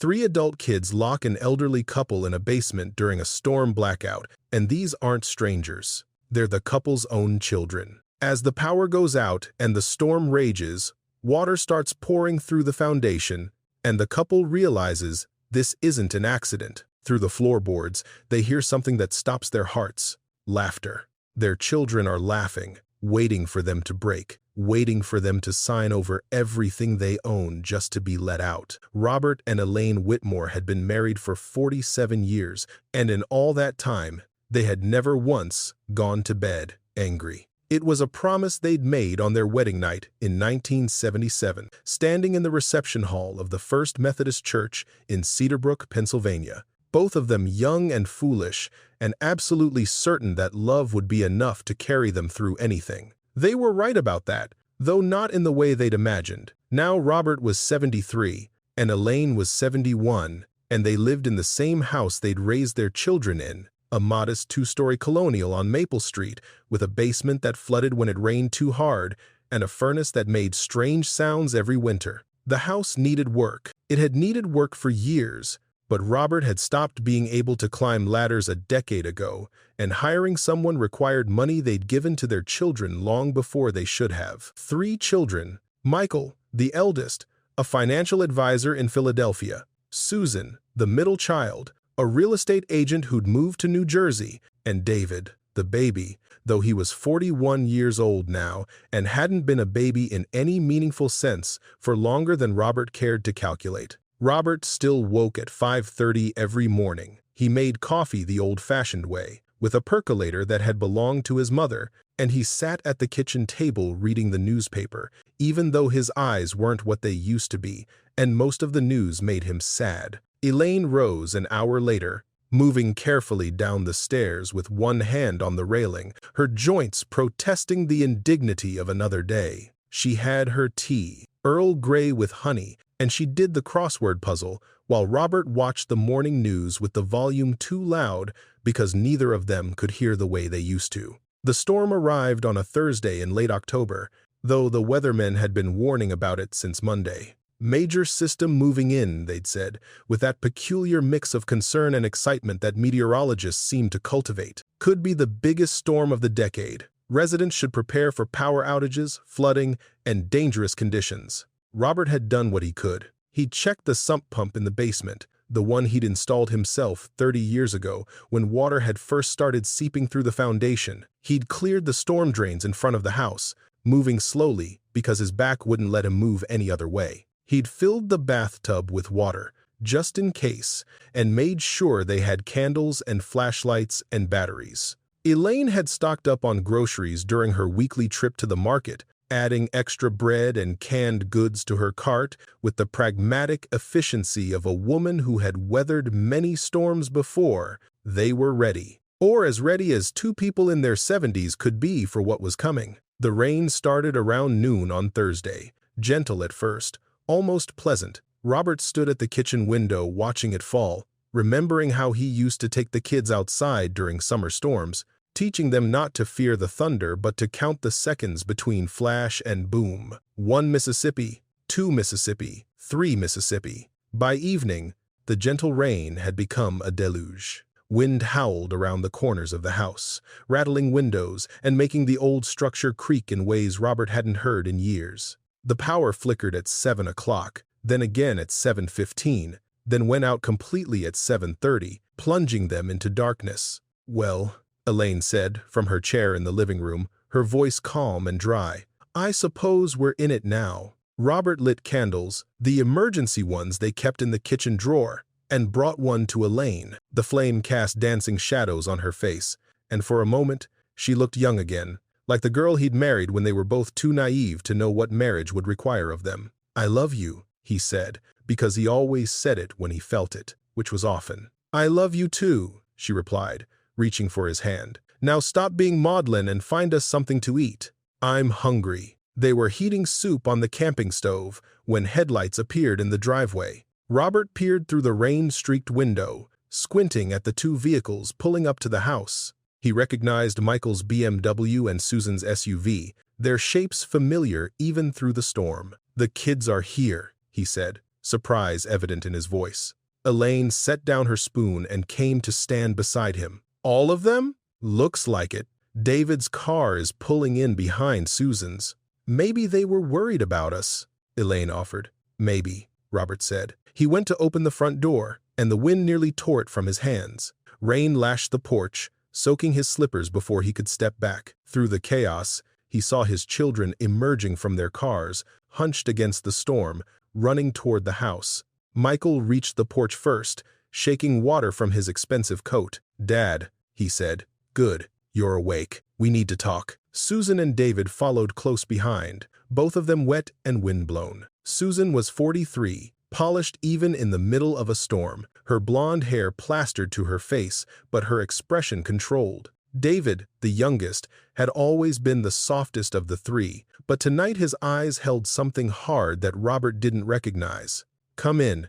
Three adult kids lock an elderly couple in a basement during a storm blackout, and these aren't strangers. They're the couple's own children. As the power goes out and the storm rages, water starts pouring through the foundation, and the couple realizes this isn't an accident. Through the floorboards, they hear something that stops their hearts: laughter. Their children are laughing, waiting for them to break, waiting for them to sign over everything they own just to be let out. Robert and Elaine Whitmore had been married for 47 years, and in all that time, they had never once gone to bed angry. It was a promise they'd made on their wedding night in 1977, standing in the reception hall of the First Methodist Church in Cedarbrook, Pennsylvania. Both of them young and foolish, and absolutely certain that love would be enough to carry them through anything. They were right about that, though not in the way they'd imagined. Now Robert was 73, and Elaine was 71, and they lived in the same house they'd raised their children in, a modest two-story colonial on Maple Street, with a basement that flooded when it rained too hard, and a furnace that made strange sounds every winter. The house needed work. It had needed work for years, but Robert had stopped being able to climb ladders a decade ago, and hiring someone required money they'd given to their children long before they should have. 3 children: Michael, the eldest, a financial advisor in Philadelphia; Susan, the middle child, a real estate agent who'd moved to New Jersey; and David, the baby, though he was 41 years old now and hadn't been a baby in any meaningful sense for longer than Robert cared to calculate. Robert still woke at 5:30 every morning. He made coffee the old-fashioned way, with a percolator that had belonged to his mother, and he sat at the kitchen table reading the newspaper, even though his eyes weren't what they used to be, and most of the news made him sad. Elaine rose an hour later, moving carefully down the stairs with one hand on the railing, her joints protesting the indignity of another day. She had her tea, Earl Grey with honey, and she did the crossword puzzle, while Robert watched the morning news with the volume too loud because neither of them could hear the way they used to. The storm arrived on a Thursday in late October, though the weathermen had been warning about it since Monday. Major system moving in, they'd said, with that peculiar mix of concern and excitement that meteorologists seem to cultivate. Could be the biggest storm of the decade. Residents should prepare for power outages, flooding, and dangerous conditions. Robert had done what he could. He'd checked the sump pump in the basement, the one he'd installed himself 30 years ago when water had first started seeping through the foundation. He'd cleared the storm drains in front of the house, moving slowly because his back wouldn't let him move any other way. He'd filled the bathtub with water, just in case, and made sure they had candles and flashlights and batteries. Elaine had stocked up on groceries during her weekly trip to the market, adding extra bread and canned goods to her cart with the pragmatic efficiency of a woman who had weathered many storms before. They were ready, or as ready as 2 people in their 70s could be for what was coming. The rain started around noon on Thursday, gentle at first, almost pleasant. Robert stood at the kitchen window watching it fall, remembering how he used to take the kids outside during summer storms, teaching them not to fear the thunder but to count the seconds between flash and boom. 1 Mississippi, 2 Mississippi, 3 Mississippi. By evening, the gentle rain had become a deluge. Wind howled around the corners of the house, rattling windows and making the old structure creak in ways Robert hadn't heard in years. The power flickered at 7 o'clock, then again at 7:15, then went out completely at 7:30, plunging them into darkness. "Well," Elaine said from her chair in the living room, her voice calm and dry, "I suppose we're in it now." Robert lit candles, the emergency ones they kept in the kitchen drawer, and brought one to Elaine. The flame cast dancing shadows on her face, and for a moment she looked young again, like the girl he'd married when they were both too naive to know what marriage would require of them. "I love you," he said, because he always said it when he felt it, which was often. "I love you too," she replied, reaching for his hand. "Now stop being maudlin and find us something to eat. I'm hungry." They were heating soup on the camping stove when headlights appeared in the driveway. Robert peered through the rain-streaked window, squinting at the 2 vehicles pulling up to the house. He recognized Michael's BMW and Susan's SUV, their shapes familiar even through the storm. "The kids are here," he said, surprise evident in his voice. Elaine set down her spoon and came to stand beside him. All of them? Looks like it. David's car is pulling in behind Susan's. Maybe they were worried about us, Elaine offered. Maybe, Robert said. He went to open the front door, and the wind nearly tore it from his hands. Rain lashed the porch, soaking his slippers before he could step back. Through the chaos, he saw his children emerging from their cars, hunched against the storm, running toward the house. Michael reached the porch first, shaking water from his expensive coat. "Dad," he said. "Good, you're awake. We need to talk." Susan and David followed close behind, both of them wet and windblown. Susan was 43, polished even in the middle of a storm, her blonde hair plastered to her face, but her expression controlled. David, the youngest, had always been the softest of the three, but tonight his eyes held something hard that Robert didn't recognize. Come in,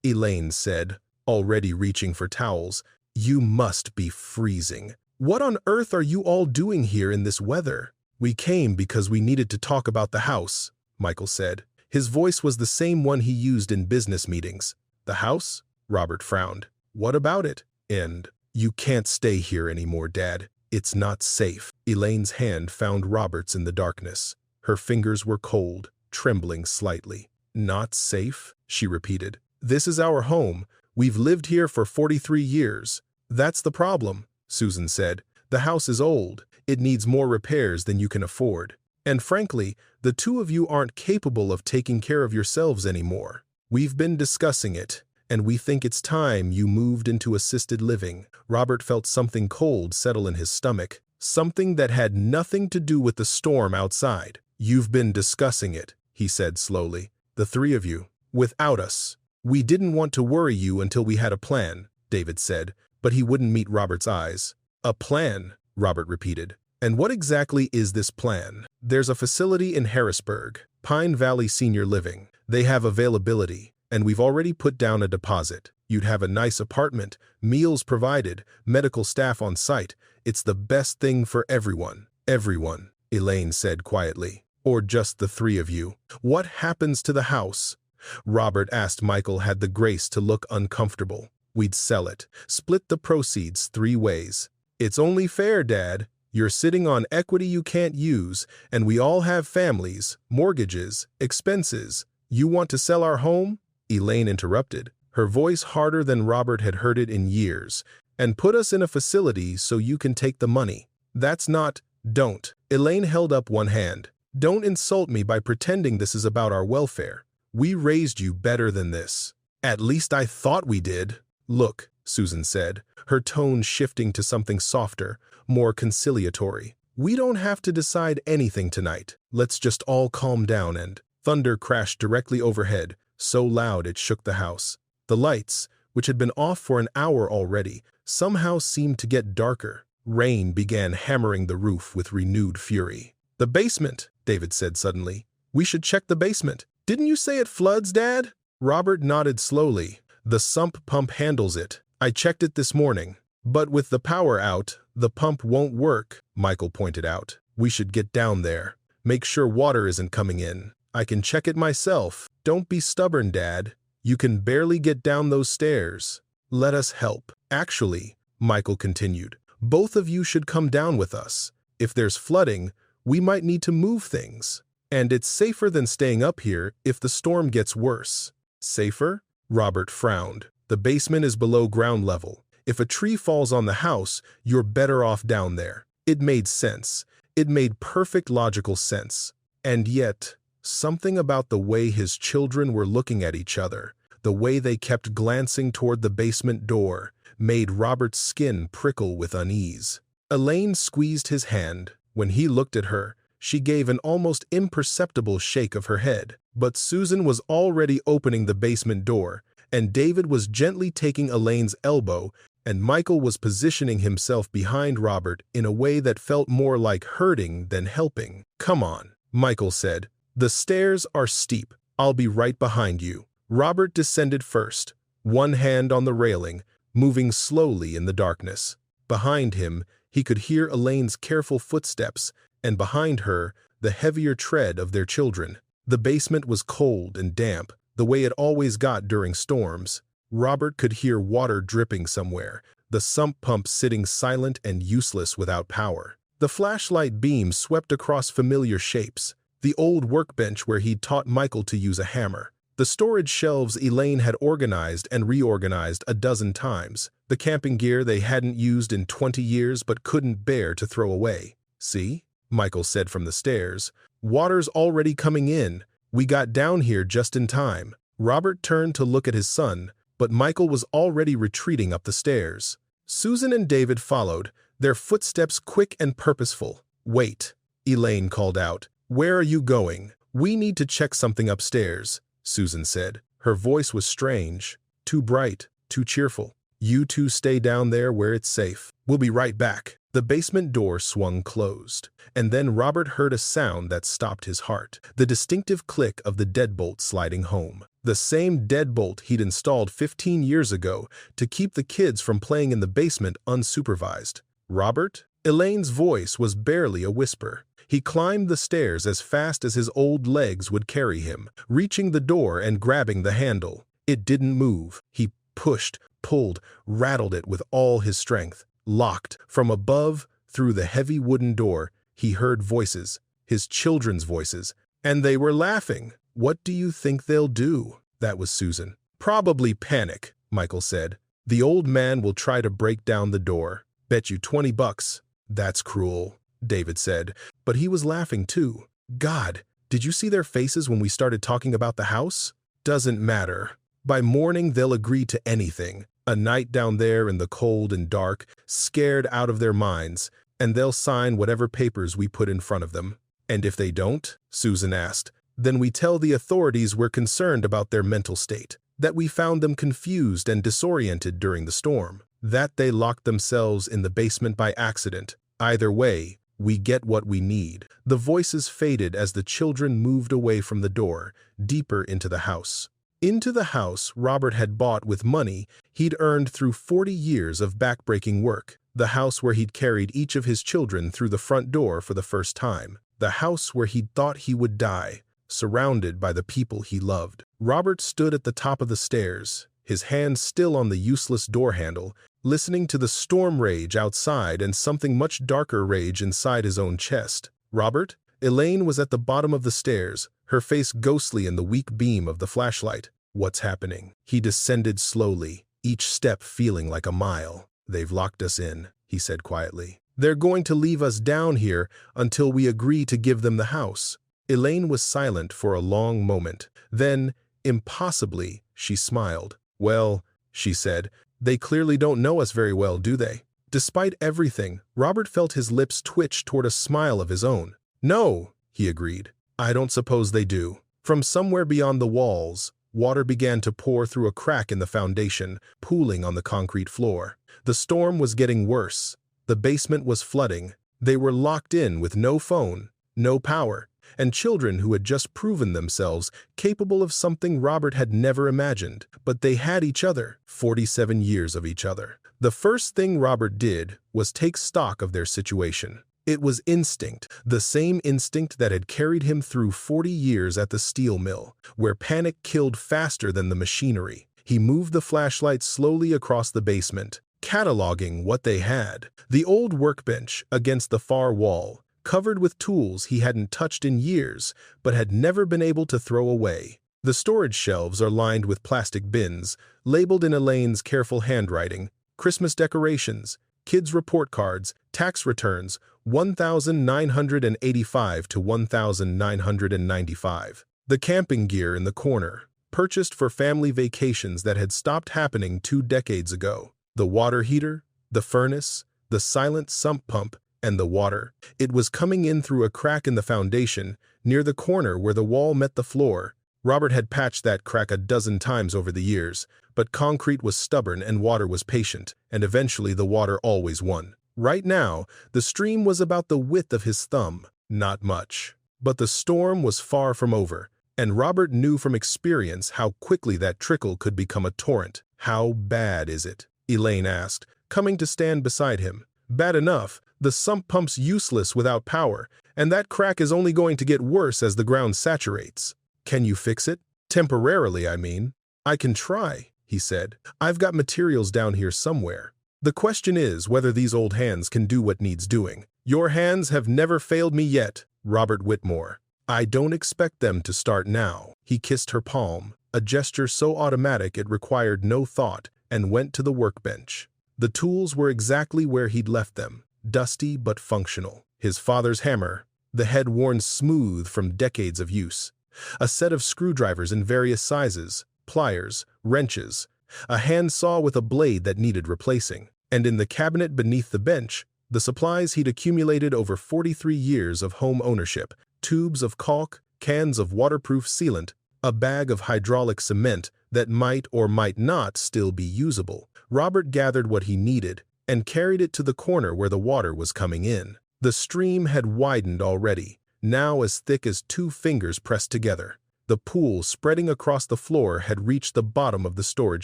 Elaine said, already reaching for towels. "You must be freezing. What on earth are you all doing here in this weather?" "We came because we needed to talk about the house," Michael said. His voice was the same one he used in business meetings. "The house?" Robert frowned. "What about it?" "And you can't stay here anymore, Dad. It's not safe." Elaine's hand found Robert's in the darkness. Her fingers were cold, trembling slightly. "Not safe?" she repeated. "This is our home. We've lived here for 43 years. "That's the problem," Susan said. "The house is old. It needs more repairs than you can afford. And frankly, the two of you aren't capable of taking care of yourselves anymore. We've been discussing it, and we think it's time you moved into assisted living." Robert felt something cold settle in his stomach, something that had nothing to do with the storm outside. "You've been discussing it," he said slowly. "The three of you, without us. We didn't want to worry you until we had a plan," David said, but he wouldn't meet Robert's eyes. "A plan," Robert repeated. "And what exactly is this plan?" "There's a facility in Harrisburg, Pine Valley Senior Living. They have availability, and we've already put down a deposit. You'd have a nice apartment, meals provided, medical staff on site. It's the best thing for everyone." "Everyone," Elaine said quietly. "Or just the three of you? What happens to the house?" Robert asked. Michael had the grace to look uncomfortable. "We'd sell it, split the proceeds 3 ways. It's only fair, Dad. You're sitting on equity you can't use, and we all have families, mortgages, expenses. You want to sell our home?" Elaine interrupted, her voice harder than Robert had heard it in years. "And put us in a facility so you can take the money. That's not—" "Don't." Elaine held up one hand. "Don't insult me by pretending this is about our welfare. We raised you better than this. At least I thought we did." "Look," Susan said, her tone shifting to something softer, more conciliatory. "We don't have to decide anything tonight. Let's just all calm down and—" Thunder crashed directly overhead, so loud it shook the house. The lights, which had been off for an hour already, somehow seemed to get darker. Rain began hammering the roof with renewed fury. "The basement," David said suddenly. "We should check the basement. Didn't you say it floods, Dad?" Robert nodded slowly. "The sump pump handles it. I checked it this morning. But with the power out, the pump won't work," Michael pointed out. "We should get down there. Make sure water isn't coming in. I can check it myself." "Don't be stubborn, Dad. You can barely get down those stairs. Let us help." "Actually," Michael continued, "both of you should come down with us. If there's flooding, we might need to move things. And it's safer than staying up here if the storm gets worse." "Safer?" Robert frowned. "The basement is below ground level. If a tree falls on the house, you're better off down there." It made sense. It made perfect logical sense. And yet, something about the way his children were looking at each other, the way they kept glancing toward the basement door, made Robert's skin prickle with unease. Elaine squeezed his hand. When he looked at her, she gave an almost imperceptible shake of her head. But Susan was already opening the basement door, and David was gently taking Elaine's elbow, and Michael was positioning himself behind Robert in a way that felt more like hurting than helping. "Come on," Michael said. "The stairs are steep. I'll be right behind you." Robert descended first, one hand on the railing, moving slowly in the darkness. Behind him, he could hear Elaine's careful footsteps, and behind her, the heavier tread of their children. The basement was cold and damp, the way it always got during storms. Robert could hear water dripping somewhere, the sump pump sitting silent and useless without power. The flashlight beam swept across familiar shapes, the old workbench where he'd taught Michael to use a hammer, the storage shelves Elaine had organized and reorganized a dozen times, the camping gear they hadn't used in 20 years but couldn't bear to throw away. "See?" Michael said from the stairs. "Water's already coming in. We got down here just in time." Robert turned to look at his son, but Michael was already retreating up the stairs. Susan and David followed, their footsteps quick and purposeful. "Wait," Elaine called out. "Where are you going?" "We need to check something upstairs," Susan said. Her voice was strange, too bright, too cheerful. "You two stay down there where it's safe. We'll be right back." The basement door swung closed, and then Robert heard a sound that stopped his heart, the distinctive click of the deadbolt sliding home. The same deadbolt he'd installed 15 years ago to keep the kids from playing in the basement unsupervised. "Robert?" Elaine's voice was barely a whisper. He climbed the stairs as fast as his old legs would carry him, reaching the door and grabbing the handle. It didn't move. He pushed, pulled, rattled it with all his strength. Locked. From above, through the heavy wooden door, he heard voices, his children's voices, and they were laughing. "What do you think they'll do?" That was Susan. "Probably panic," Michael said. "The old man will try to break down the door. Bet you $20. "That's cruel," David said, but he was laughing too. "God, did you see their faces when we started talking about the house?" "Doesn't matter. By morning they'll agree to anything. A night down there in the cold and dark, scared out of their minds, and they'll sign whatever papers we put in front of them." "And if they don't?" Susan asked. "Then we tell the authorities we're concerned about their mental state, that we found them confused and disoriented during the storm, that they locked themselves in the basement by accident. Either way, we get what we need." The voices faded as the children moved away from the door, deeper into the house. Into the house Robert had bought with money he'd earned through 40 years of backbreaking work. The house where he'd carried each of his children through the front door for the first time. The house where he'd thought he would die, surrounded by the people he loved. Robert stood at the top of the stairs, his hand still on the useless door handle, listening to the storm rage outside and something much darker rage inside his own chest. "Robert?" Elaine was at the bottom of the stairs, her face ghostly in the weak beam of the flashlight. "What's happening?" He descended slowly, each step feeling like a mile. "They've locked us in," he said quietly. "They're going to leave us down here until we agree to give them the house." Elaine was silent for a long moment. Then, impossibly, she smiled. "Well," she said, "they clearly don't know us very well, do they?" Despite everything, Robert felt his lips twitch toward a smile of his own. "No," he agreed. "I don't suppose they do." From somewhere beyond the walls, water began to pour through a crack in the foundation, pooling on the concrete floor. The storm was getting worse. The basement was flooding. They were locked in with no phone, no power, and children who had just proven themselves capable of something Robert had never imagined. But they had each other, 47 years of each other. The first thing Robert did was take stock of their situation. It was instinct, the same instinct that had carried him through 40 years at the steel mill, where panic killed faster than the machinery. He moved the flashlight slowly across the basement, cataloging what they had. The old workbench against the far wall, covered with tools he hadn't touched in years, but had never been able to throw away. The storage shelves are lined with plastic bins, labeled in Elaine's careful handwriting, Christmas decorations, kids' report cards, tax returns, 1,985 to 1,995. The camping gear in the corner, purchased for family vacations that had stopped happening 2 decades ago. The water heater, the furnace, the silent sump pump, and the water. It was coming in through a crack in the foundation, near the corner where the wall met the floor. Robert had patched that crack a dozen times over the years, but concrete was stubborn and water was patient, and eventually the water always won. Right now, the stream was about the width of his thumb, not much. But the storm was far from over, and Robert knew from experience how quickly that trickle could become a torrent. "How bad is it?" Elaine asked, coming to stand beside him. "Bad enough. The sump pump's useless without power, and that crack is only going to get worse as the ground saturates." "Can you fix it?" Temporarily, I mean. I can try, he said. I've got materials down here somewhere. The question is whether these old hands can do what needs doing. Your hands have never failed me yet, Robert Whitmore. I don't expect them to start now. He kissed her palm, a gesture so automatic it required no thought, and went to the workbench. The tools were exactly where he'd left them, dusty but functional. His father's hammer, the head worn smooth from decades of use. A set of screwdrivers in various sizes, pliers, wrenches, a handsaw with a blade that needed replacing, and in the cabinet beneath the bench, the supplies he'd accumulated over 43 years of home ownership, tubes of caulk, cans of waterproof sealant, a bag of hydraulic cement that might or might not still be usable. Robert gathered what he needed and carried it to the corner where the water was coming in. The stream had widened already, now as thick as 2 fingers pressed together. The pool spreading across the floor had reached the bottom of the storage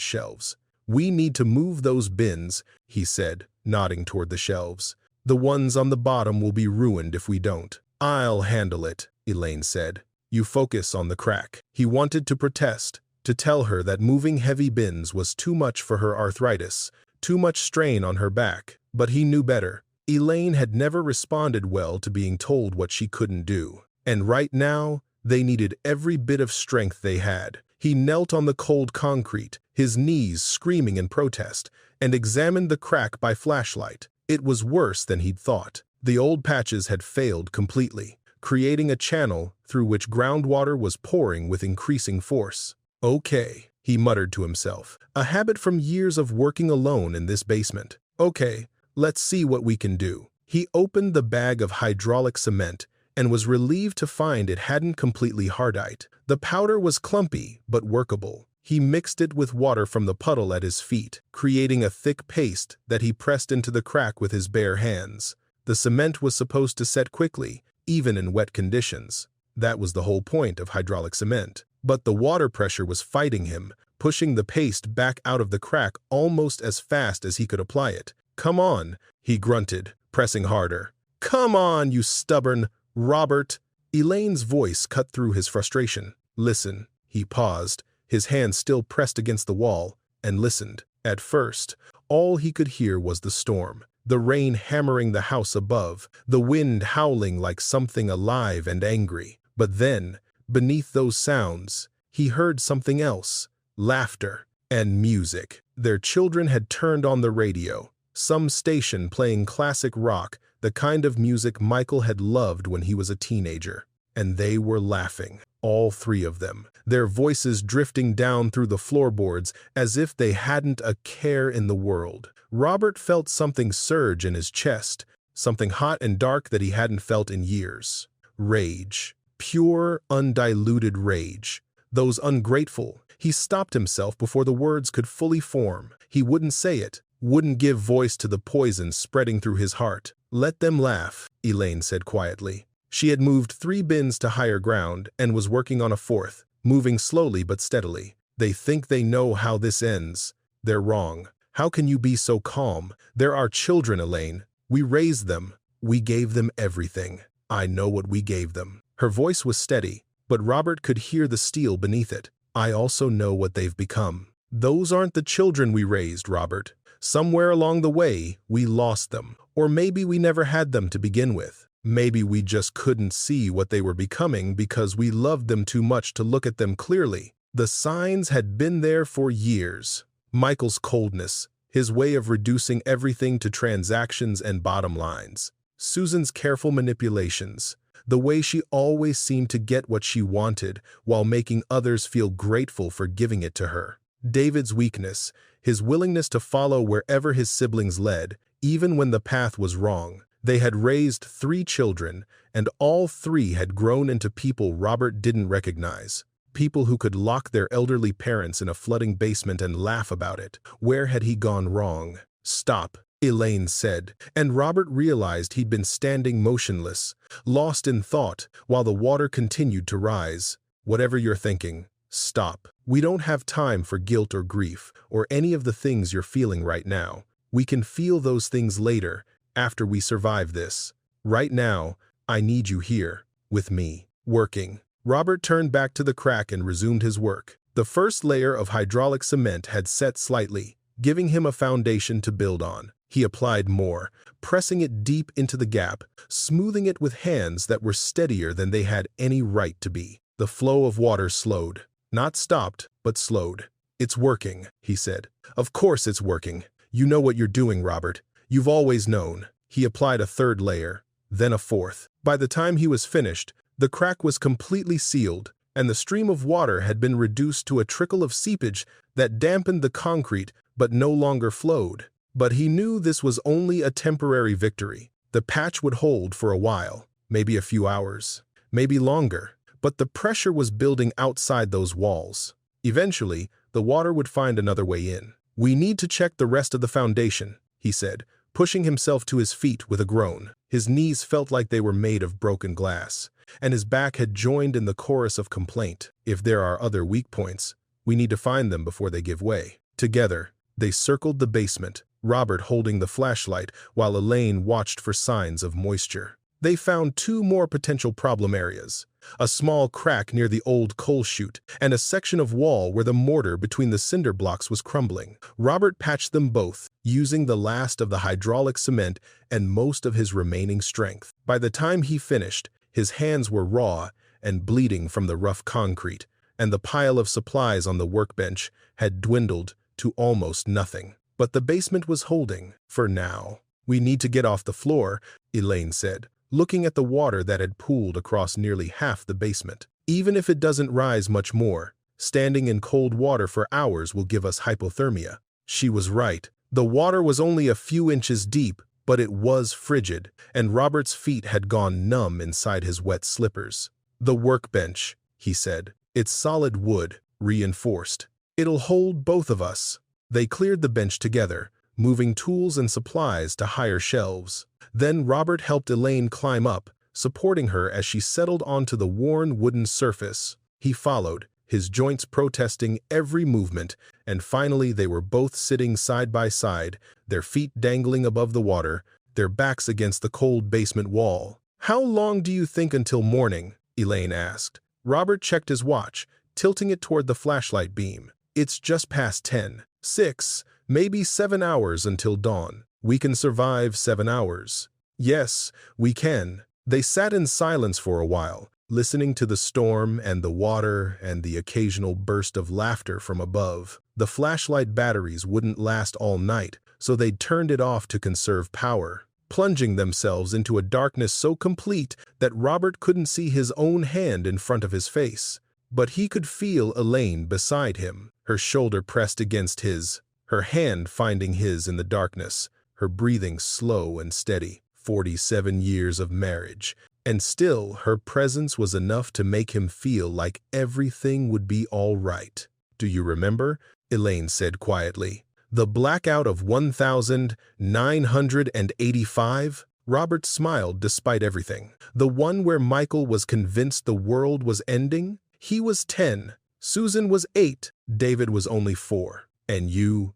shelves. We need to move those bins, he said, nodding toward the shelves. The ones on the bottom will be ruined if we don't. I'll handle it, Elaine said. You focus on the crack. He wanted to protest, to tell her that moving heavy bins was too much for her arthritis, too much strain on her back, but he knew better. Elaine had never responded well to being told what she couldn't do. And right now, they needed every bit of strength they had. He knelt on the cold concrete, his knees screaming in protest, and examined the crack by flashlight. It was worse than he'd thought. The old patches had failed completely, creating a channel through which groundwater was pouring with increasing force. Okay, he muttered to himself, a habit from years of working alone in this basement. Okay, let's see what we can do. He opened the bag of hydraulic cement and was relieved to find it hadn't completely hardite. The powder was clumpy but workable. He mixed it with water from the puddle at his feet, creating a thick paste that he pressed into the crack with his bare hands. The cement was supposed to set quickly, even in wet conditions. That was the whole point of hydraulic cement. But the water pressure was fighting him, pushing the paste back out of the crack almost as fast as he could apply it. Come on, he grunted, pressing harder. Come on, you stubborn Robert. Elaine's voice cut through his frustration. Listen. He paused, his hand still pressed against the wall, and listened. At first, all he could hear was the storm, the rain hammering the house above, the wind howling like something alive and angry. But then, beneath those sounds, he heard something else, laughter and music. Their children had turned on the radio, some station playing classic rock, the kind of music Michael had loved when he was a teenager. And they were laughing, all 3 of them, their voices drifting down through the floorboards as if they hadn't a care in the world. Robert felt something surge in his chest, something hot and dark that he hadn't felt in years. Rage. Pure, undiluted rage. Those ungrateful. He stopped himself before the words could fully form. He wouldn't say it, wouldn't give voice to the poison spreading through his heart. Let them laugh, Elaine said quietly. She had moved 3 bins to higher ground and was working on a 4th, moving slowly but steadily. They think they know how this ends. They're wrong. How can you be so calm? They're our children, Elaine. We raised them. We gave them everything. I know what we gave them. Her voice was steady, but Robert could hear the steel beneath it. I also know what they've become. Those aren't the children we raised, Robert. Somewhere along the way, we lost them. Or maybe we never had them to begin with. Maybe we just couldn't see what they were becoming because we loved them too much to look at them clearly. The signs had been there for years. Michael's coldness, his way of reducing everything to transactions and bottom lines. Susan's careful manipulations, the way she always seemed to get what she wanted while making others feel grateful for giving it to her. David's weakness, his willingness to follow wherever his siblings led, even when the path was wrong. They had raised 3 children, and all 3 had grown into people Robert didn't recognize. People who could lock their elderly parents in a flooding basement and laugh about it. Where had he gone wrong? Stop, Elaine said, and Robert realized he'd been standing motionless, lost in thought, while the water continued to rise. Whatever you're thinking, stop. We don't have time for guilt or grief, or any of the things you're feeling right now. We can feel those things later, after we survive this. Right now, I need you here, with me, working. Robert turned back to the crack and resumed his work. The first layer of hydraulic cement had set slightly, giving him a foundation to build on. He applied more, pressing it deep into the gap, smoothing it with hands that were steadier than they had any right to be. The flow of water slowed. Not stopped, but slowed. "It's working," he said. "Of course it's working. You know what you're doing, Robert. You've always known." He applied a third layer, then a fourth. By the time he was finished, the crack was completely sealed, and the stream of water had been reduced to a trickle of seepage that dampened the concrete but no longer flowed. But he knew this was only a temporary victory. The patch would hold for a while, maybe a few hours, maybe longer, but the pressure was building outside those walls. Eventually, the water would find another way in. "We need to check the rest of the foundation," he said, pushing himself to his feet with a groan. His knees felt like they were made of broken glass, and his back had joined in the chorus of complaint. "If there are other weak points, we need to find them before they give way." Together, they circled the basement, Robert holding the flashlight while Elaine watched for signs of moisture. They found two more potential problem areas: a small crack near the old coal chute and a section of wall where the mortar between the cinder blocks was crumbling. Robert patched them both, using the last of the hydraulic cement and most of his remaining strength. By the time he finished, his hands were raw and bleeding from the rough concrete, and the pile of supplies on the workbench had dwindled to almost nothing. But the basement was holding, for now. "We need to get off the floor," Elaine said, looking at the water that had pooled across nearly half the basement. "Even if it doesn't rise much more, standing in cold water for hours will give us hypothermia." She was right. The water was only a few inches deep, but it was frigid, and Robert's feet had gone numb inside his wet slippers. "The workbench," he said. "It's solid wood, reinforced. It'll hold both of us." They cleared the bench together, moving tools and supplies to higher shelves. Then Robert helped Elaine climb up, supporting her as she settled onto the worn wooden surface. He followed, his joints protesting every movement, and finally they were both sitting side by side, their feet dangling above the water, their backs against the cold basement wall. "How long do you think until morning?" Elaine asked. Robert checked his watch, tilting it toward the flashlight beam. "It's just past 10. 6, maybe 7 hours until dawn. We can survive 7 hours." "Yes, we can." They sat in silence for a while, listening to the storm and the water and the occasional burst of laughter from above. The flashlight batteries wouldn't last all night, so they'd turned it off to conserve power, plunging themselves into a darkness so complete that Robert couldn't see his own hand in front of his face. But he could feel Elaine beside him, her shoulder pressed against his, her hand finding his in the darkness, her breathing slow and steady. 47 years of marriage, and still her presence was enough to make him feel like everything would be all right. "Do you remember?" Elaine said quietly. "The blackout of 1985? Robert smiled despite everything. "The one where Michael was convinced the world was ending? He was 10, Susan was 8, David was only 4. And you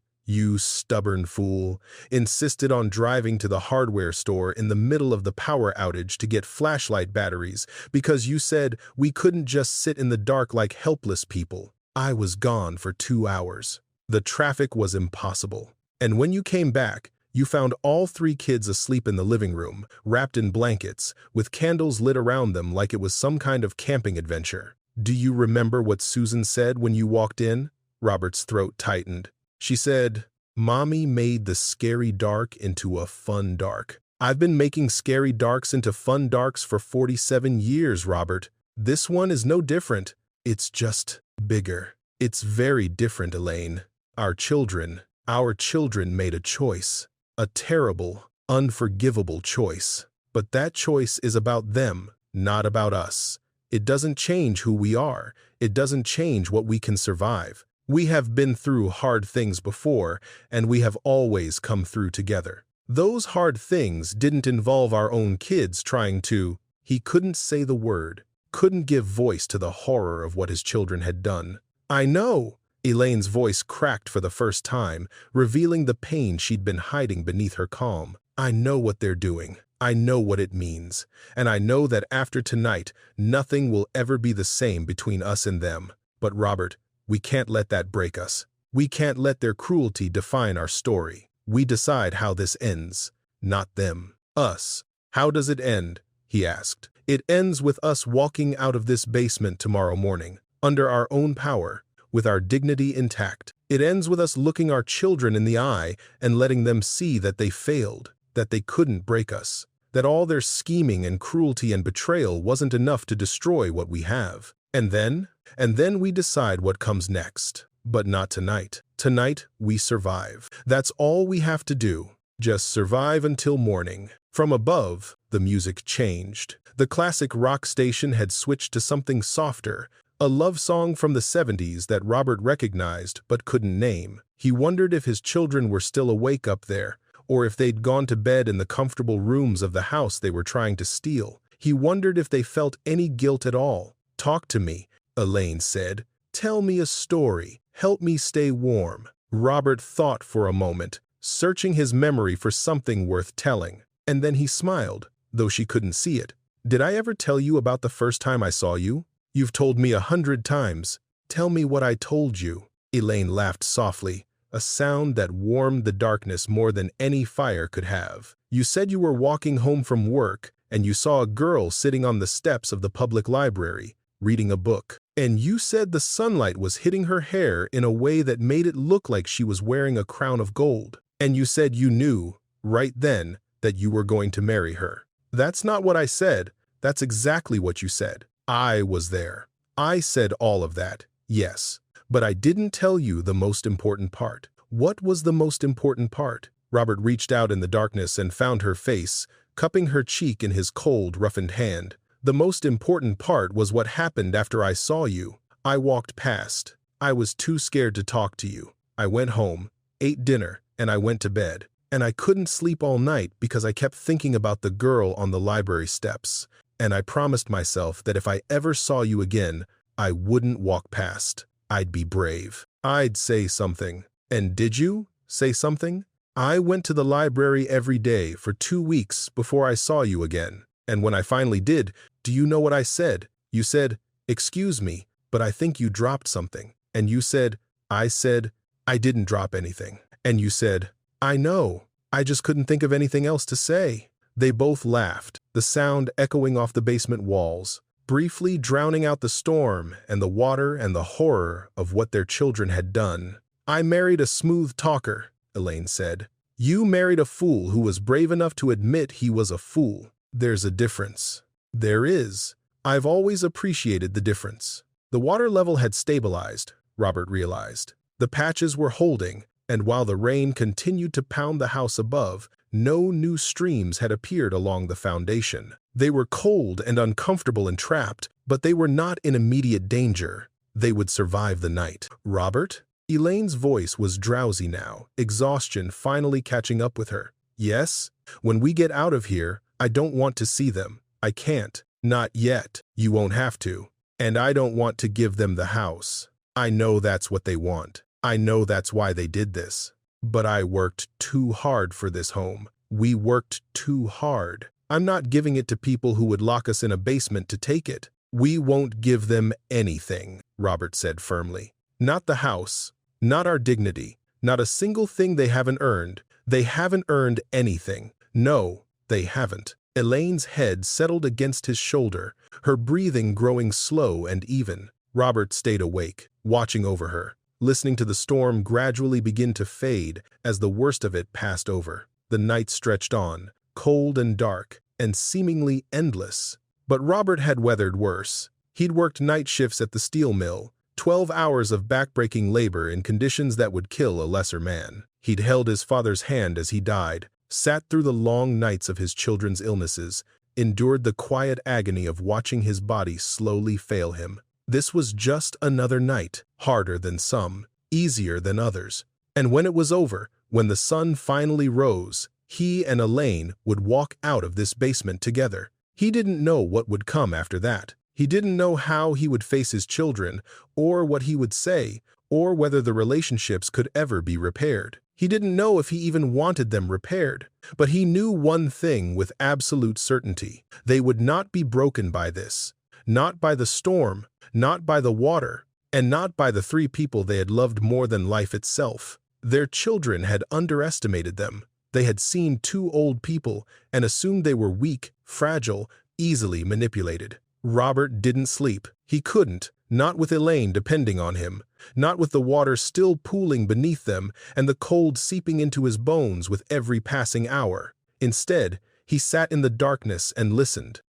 stubborn fool, insisted on driving to the hardware store in the middle of the power outage to get flashlight batteries because you said we couldn't just sit in the dark like helpless people. I was gone for 2 hours. The traffic was impossible. And when you came back, you found all 3 kids asleep in the living room, wrapped in blankets, with candles lit around them like it was some kind of camping adventure. Do you remember what Susan said when you walked in?" Robert's throat tightened. She said, "Mommy made the scary dark into a fun dark." "I've been making scary darks into fun darks for 47 years, Robert. This one is no different. It's just bigger." "It's very different, Elaine. Our children made a choice. A terrible, unforgivable choice. But that choice is about them, not about us. It doesn't change who we are. It doesn't change what we can survive. We have been through hard things before, and we have always come through together. Those hard things didn't involve our own kids trying to—" He couldn't say the word, couldn't give voice to the horror of what his children had done. "I know." Elaine's voice cracked for the first time, revealing the pain she'd been hiding beneath her calm. "I know what they're doing. I know what it means, and I know that after tonight, nothing will ever be the same between us and them. But Robert, we can't let that break us. We can't let their cruelty define our story. We decide how this ends, not them. Us. How does it end? He asked. It ends with us walking out of this basement tomorrow morning, under our own power, with our dignity intact. It ends with us looking our children in the eye and letting them see that they failed, that they couldn't break us, that all their scheming and cruelty and betrayal wasn't enough to destroy what we have. And then we decide what comes next. But not tonight. Tonight, we survive. That's all we have to do. Just survive until morning. From above, the music changed. The classic rock station had switched to something softer, a love song from the 70s that Robert recognized but couldn't name. He wondered if his children were still awake up there, or if they'd gone to bed in the comfortable rooms of the house they were trying to steal. He wondered if they felt any guilt at all. "Talk to me," Elaine said. "Tell me a story. Help me stay warm." Robert thought for a moment, searching his memory for something worth telling. And then he smiled, though she couldn't see it. "Did I ever tell you about the first time I saw you? You've told me 100 times. Tell me what I told you." Elaine laughed softly, a sound that warmed the darkness more than any fire could have. "You said you were walking home from work, and you saw a girl sitting on the steps of the public library, reading a book. And you said the sunlight was hitting her hair in a way that made it look like she was wearing a crown of gold. And you said you knew, right then, that you were going to marry her." "That's not what I said. That's exactly what you said." "I was there. I said all of that, yes. But I didn't tell you the most important part." "What was the most important part?" Robert reached out in the darkness and found her face, cupping her cheek in his cold, roughened hand. "The most important part was what happened after I saw you. I walked past. I was too scared to talk to you. I went home, ate dinner, and I went to bed. And I couldn't sleep all night because I kept thinking about the girl on the library steps. And I promised myself that if I ever saw you again, I wouldn't walk past. I'd be brave. I'd say something." "And did you say something?" "I went to the library every day for 2 weeks before I saw you again. And when I finally did, do you know what I said? You said, 'Excuse me, but I think you dropped something.' And you said, I said, 'I didn't drop anything.' And you said, 'I know. I just couldn't think of anything else to say.'" They both laughed, the sound echoing off the basement walls, briefly drowning out the storm and the water and the horror of what their children had done. "I married a smooth talker," Elaine said. "You married a fool who was brave enough to admit he was a fool. There's a difference." "There is. I've always appreciated the difference." The water level had stabilized, Robert realized. The patches were holding, and while the rain continued to pound the house above, no new streams had appeared along the foundation. They were cold and uncomfortable and trapped, but they were not in immediate danger. They would survive the night. "Robert?" Elaine's voice was drowsy now, exhaustion finally catching up with her. "Yes? When we get out of here, I don't want to see them. I can't. Not yet. You won't have to. And I don't want to give them the house. I know that's what they want. I know that's why they did this. But I worked too hard for this home. We worked too hard. I'm not giving it to people who would lock us in a basement to take it." "We won't give them anything," Robert said firmly. "Not the house, not our dignity, not a single thing they haven't earned. They haven't earned anything. No, they haven't." Elaine's head settled against his shoulder, her breathing growing slow and even. Robert stayed awake, watching over her, listening to the storm gradually begin to fade as the worst of it passed over. The night stretched on, cold and dark, and seemingly endless. But Robert had weathered worse. He'd worked night shifts at the steel mill, 12 hours of backbreaking labor in conditions that would kill a lesser man. He'd held his father's hand as he died, sat through the long nights of his children's illnesses, endured the quiet agony of watching his body slowly fail him. This was just another night, harder than some, easier than others. And when it was over, when the sun finally rose, he and Elaine would walk out of this basement together. He didn't know what would come after that. He didn't know how he would face his children, or what he would say, or whether the relationships could ever be repaired. He didn't know if he even wanted them repaired. But he knew one thing with absolute certainty. They would not be broken by this. Not by the storm, not by the water, and not by the three people they had loved more than life itself. Their children had underestimated them. They had seen two old people and assumed they were weak, fragile, easily manipulated. Robert didn't sleep. He couldn't, not with Elaine depending on him, not with the water still pooling beneath them and the cold seeping into his bones with every passing hour. Instead, he sat in the darkness and listened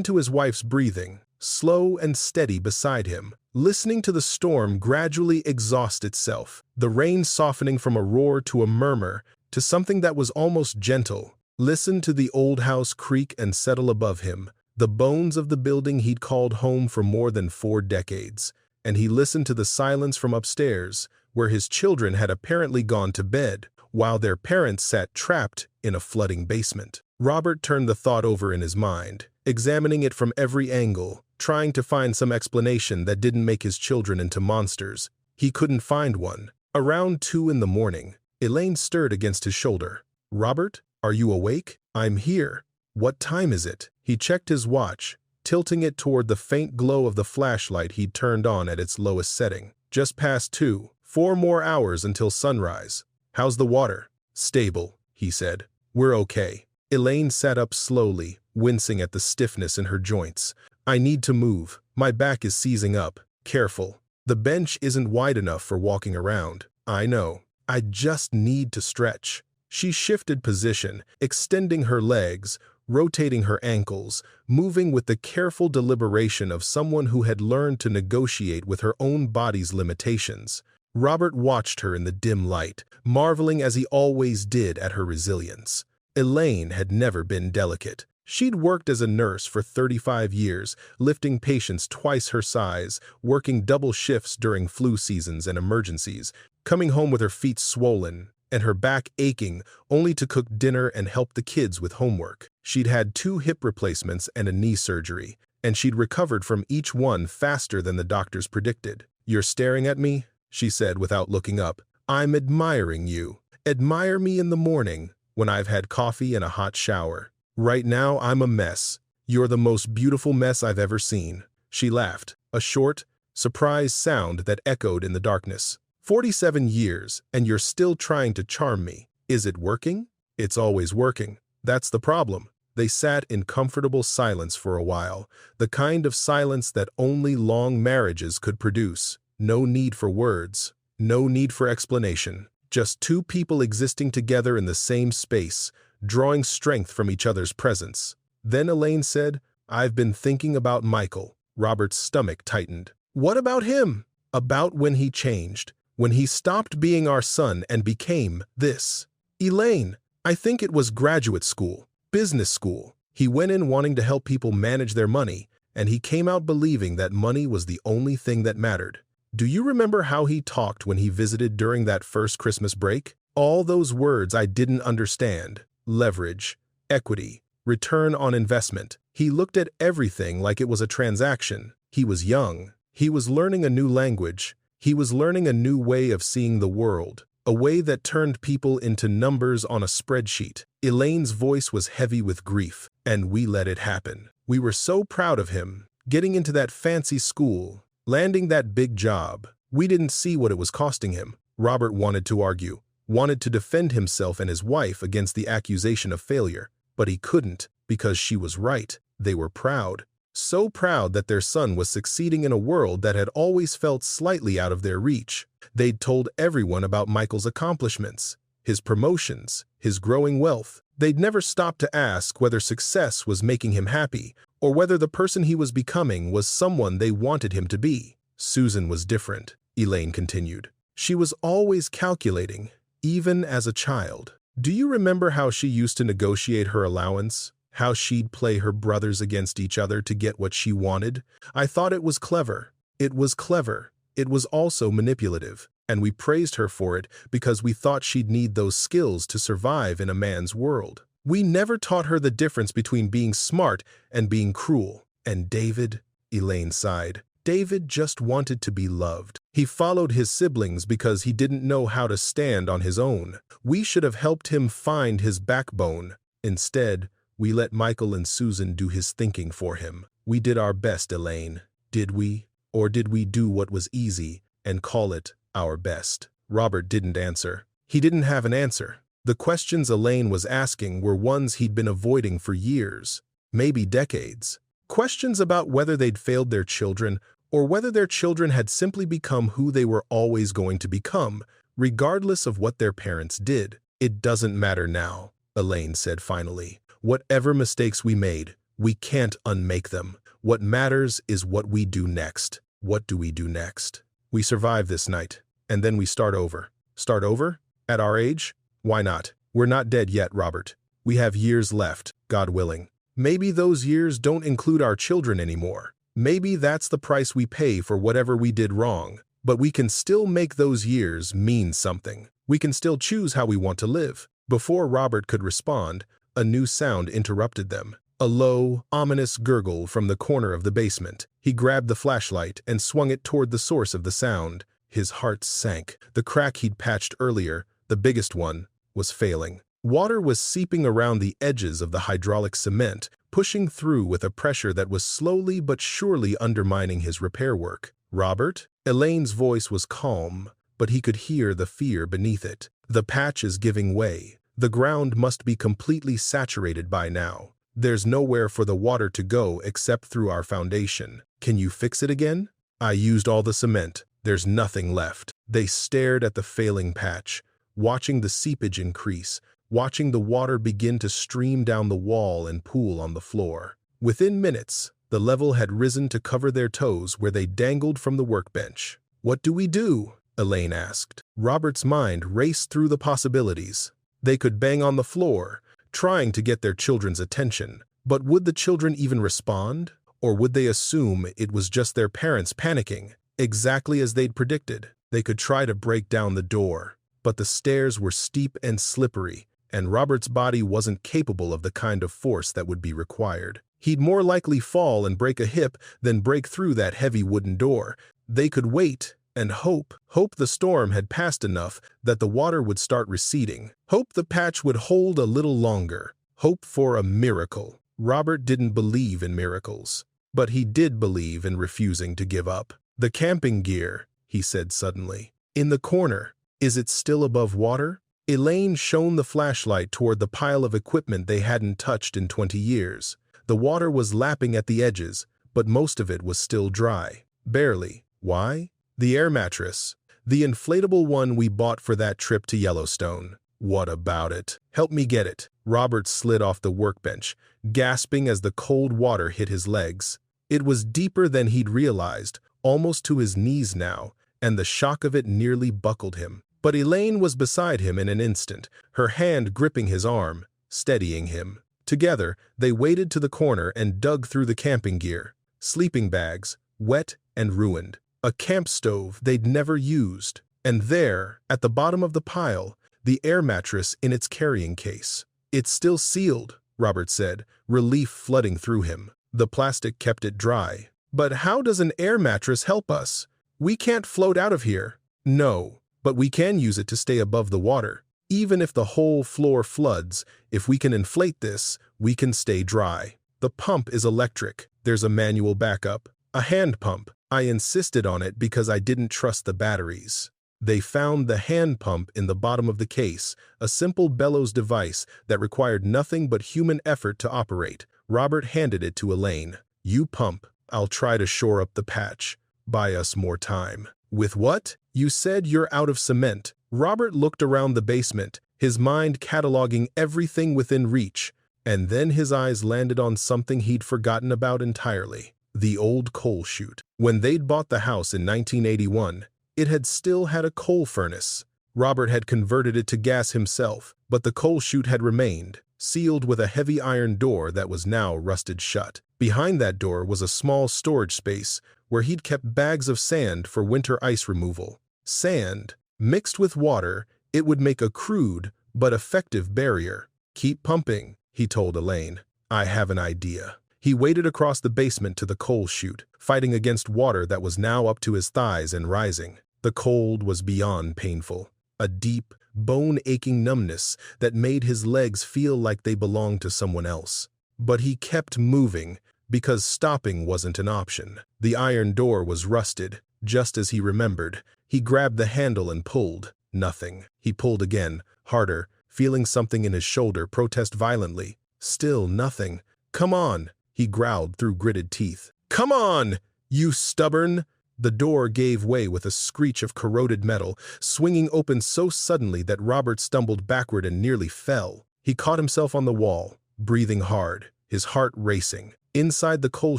to his wife's breathing, slow and steady beside him, listening to the storm gradually exhaust itself, the rain softening from a roar to a murmur, to something that was almost gentle. Listen to the old house creak and settle above him, the bones of the building he'd called home for more than 4 decades. And he listened to the silence from upstairs, where his children had apparently gone to bed, while their parents sat trapped in a flooding basement. Robert turned the thought over in his mind, examining it from every angle, trying to find some explanation that didn't make his children into monsters. He couldn't find one. Around 2 in the morning, Elaine stirred against his shoulder. "Robert, are you awake? I'm here. What time is it?" He checked his watch, tilting it toward the faint glow of the flashlight he'd turned on at its lowest setting. "Just past 2. 4 more hours until sunrise. How's the water?" "Stable," he said. "We're okay." Elaine sat up slowly, wincing at the stiffness in her joints. "I need to move. My back is seizing up." "Careful. The bench isn't wide enough for walking around." "I know. I just need to stretch." She shifted position, extending her legs, rotating her ankles, moving with the careful deliberation of someone who had learned to negotiate with her own body's limitations. Robert watched her in the dim light, marveling as he always did at her resilience. Elaine had never been delicate. She'd worked as a nurse for 35 years, lifting patients twice her size, working double shifts during flu seasons and emergencies, coming home with her feet swollen and her back aching, only to cook dinner and help the kids with homework. She'd had 2 hip replacements and a knee surgery, and she'd recovered from each one faster than the doctors predicted. "You're staring at me?" she said without looking up. "I'm admiring you. Admire me in the morning, when I've had coffee and a hot shower. Right now, I'm a mess. You're the most beautiful mess I've ever seen." She laughed, a short, surprised sound that echoed in the darkness. 47 years, and you're still trying to charm me. Is it working?" "It's always working. That's the problem." They sat in comfortable silence for a while, the kind of silence that only long marriages could produce. No need for words, no need for explanation. Just 2 people existing together in the same space, drawing strength from each other's presence. Then Elaine said, "I've been thinking about Michael." Robert's stomach tightened. "What about him?" "About when he changed. When he stopped being our son and became this." "Elaine, I think it was graduate school, business school. He went in wanting to help people manage their money, and he came out believing that money was the only thing that mattered. Do you remember how he talked when he visited during that first Christmas break? All those words I didn't understand. Leverage, equity, return on investment. He looked at everything like it was a transaction. He was young. He was learning a new language. He was learning a new way of seeing the world, a way that turned people into numbers on a spreadsheet." Elaine's voice was heavy with grief, "And we let it happen. We were so proud of him, getting into that fancy school, landing that big job. We didn't see what it was costing him." Robert wanted to argue, wanted to defend himself and his wife against the accusation of failure, but he couldn't because she was right. They were proud. So proud that their son was succeeding in a world that had always felt slightly out of their reach. They'd told everyone about Michael's accomplishments, his promotions, his growing wealth. They'd never stopped to ask whether success was making him happy or whether the person he was becoming was someone they wanted him to be. "Susan was different," Elaine continued. "She was always calculating, even as a child. Do you remember how she used to negotiate her allowance? How she'd play her brothers against each other to get what she wanted? I thought it was clever. It was clever. It was also manipulative, and we praised her for it because we thought she'd need those skills to survive in a man's world. We never taught her the difference between being smart and being cruel." "And David," Elaine sighed. David just wanted to be loved. He followed his siblings because he didn't know how to stand on his own. We should have helped him find his backbone. Instead, we let Michael and Susan do his thinking for him. We did our best, Elaine. Did we? Or did we do what was easy and call it our best? Robert didn't answer. He didn't have an answer. The questions Elaine was asking were ones he'd been avoiding for years, maybe decades. Questions about whether they'd failed their children or whether their children had simply become who they were always going to become, regardless of what their parents did. It doesn't matter now, Elaine said finally. Whatever mistakes we made, we can't unmake them. What matters is what we do next. What do we do next? We survive this night, and then we start over. Start over? At our age? Why not? We're not dead yet, Robert. We have years left, God willing. Maybe those years don't include our children anymore. Maybe that's the price we pay for whatever we did wrong. But we can still make those years mean something. We can still choose how we want to live. Before Robert could respond, a new sound interrupted them. A low, ominous gurgle from the corner of the basement. He grabbed the flashlight and swung it toward the source of the sound. His heart sank. The crack he'd patched earlier, the biggest one, was failing. Water was seeping around the edges of the hydraulic cement, pushing through with a pressure that was slowly but surely undermining his repair work. Robert? Elaine's voice was calm, but he could hear the fear beneath it. The patch is giving way. The ground must be completely saturated by now. There's nowhere for the water to go except through our foundation. Can you fix it again? I used all the cement. There's nothing left. They stared at the failing patch, watching the seepage increase, watching the water begin to stream down the wall and pool on the floor. Within minutes, the level had risen to cover their toes where they dangled from the workbench. What do we do? Elaine asked. Robert's mind raced through the possibilities. They could bang on the floor, trying to get their children's attention. But would the children even respond? Or would they assume it was just their parents panicking, exactly as they'd predicted? They could try to break down the door, but the stairs were steep and slippery, and Robert's body wasn't capable of the kind of force that would be required. He'd more likely fall and break a hip than break through that heavy wooden door. They could wait and hope the storm had passed enough that the water would start receding. Hope the patch would hold a little longer. Hope for a miracle. Robert didn't believe in miracles, but he did believe in refusing to give up. The camping gear, he said suddenly. In the corner. Is it still above water? Elaine shone the flashlight toward the pile of equipment they hadn't touched in 20 years. The water was lapping at the edges, but most of it was still dry. Barely. Why? The air mattress. The inflatable one we bought for that trip to Yellowstone. What about it? Help me get it. Robert slid off the workbench, gasping as the cold water hit his legs. It was deeper than he'd realized, almost to his knees now, and the shock of it nearly buckled him. But Elaine was beside him in an instant, her hand gripping his arm, steadying him. Together, they waded to the corner and dug through the camping gear. Sleeping bags, wet and ruined. A camp stove they'd never used. And there, at the bottom of the pile, the air mattress in its carrying case. It's still sealed, Robert said, relief flooding through him. The plastic kept it dry. But how does an air mattress help us? We can't float out of here. No, but we can use it to stay above the water. Even if the whole floor floods, if we can inflate this, we can stay dry. The pump is electric. There's a manual backup. A hand pump. I insisted on it because I didn't trust the batteries. They found the hand pump in the bottom of the case, a simple bellows device that required nothing but human effort to operate. Robert handed it to Elaine. You pump. I'll try to shore up the patch. Buy us more time. With what? You said you're out of cement. Robert looked around the basement, his mind cataloging everything within reach, and then his eyes landed on something he'd forgotten about entirely. The old coal chute. When they'd bought the house in 1981, it had still had a coal furnace. Robert had converted it to gas himself, but the coal chute had remained, sealed with a heavy iron door that was now rusted shut. Behind that door was a small storage space where he'd kept bags of sand for winter ice removal. Sand, mixed with water, it would make a crude but effective barrier. Keep pumping, he told Elaine. I have an idea. He waded across the basement to the coal chute, fighting against water that was now up to his thighs and rising. The cold was beyond painful, a deep, bone-aching numbness that made his legs feel like they belonged to someone else. But he kept moving, because stopping wasn't an option. The iron door was rusted, just as he remembered. He grabbed the handle and pulled. Nothing. He pulled again, harder, feeling something in his shoulder protest violently. Still nothing. "Come on," he growled through gritted teeth. "Come on, you stubborn!" The door gave way with a screech of corroded metal, swinging open so suddenly that Robert stumbled backward and nearly fell. He caught himself on the wall, breathing hard, his heart racing. Inside the coal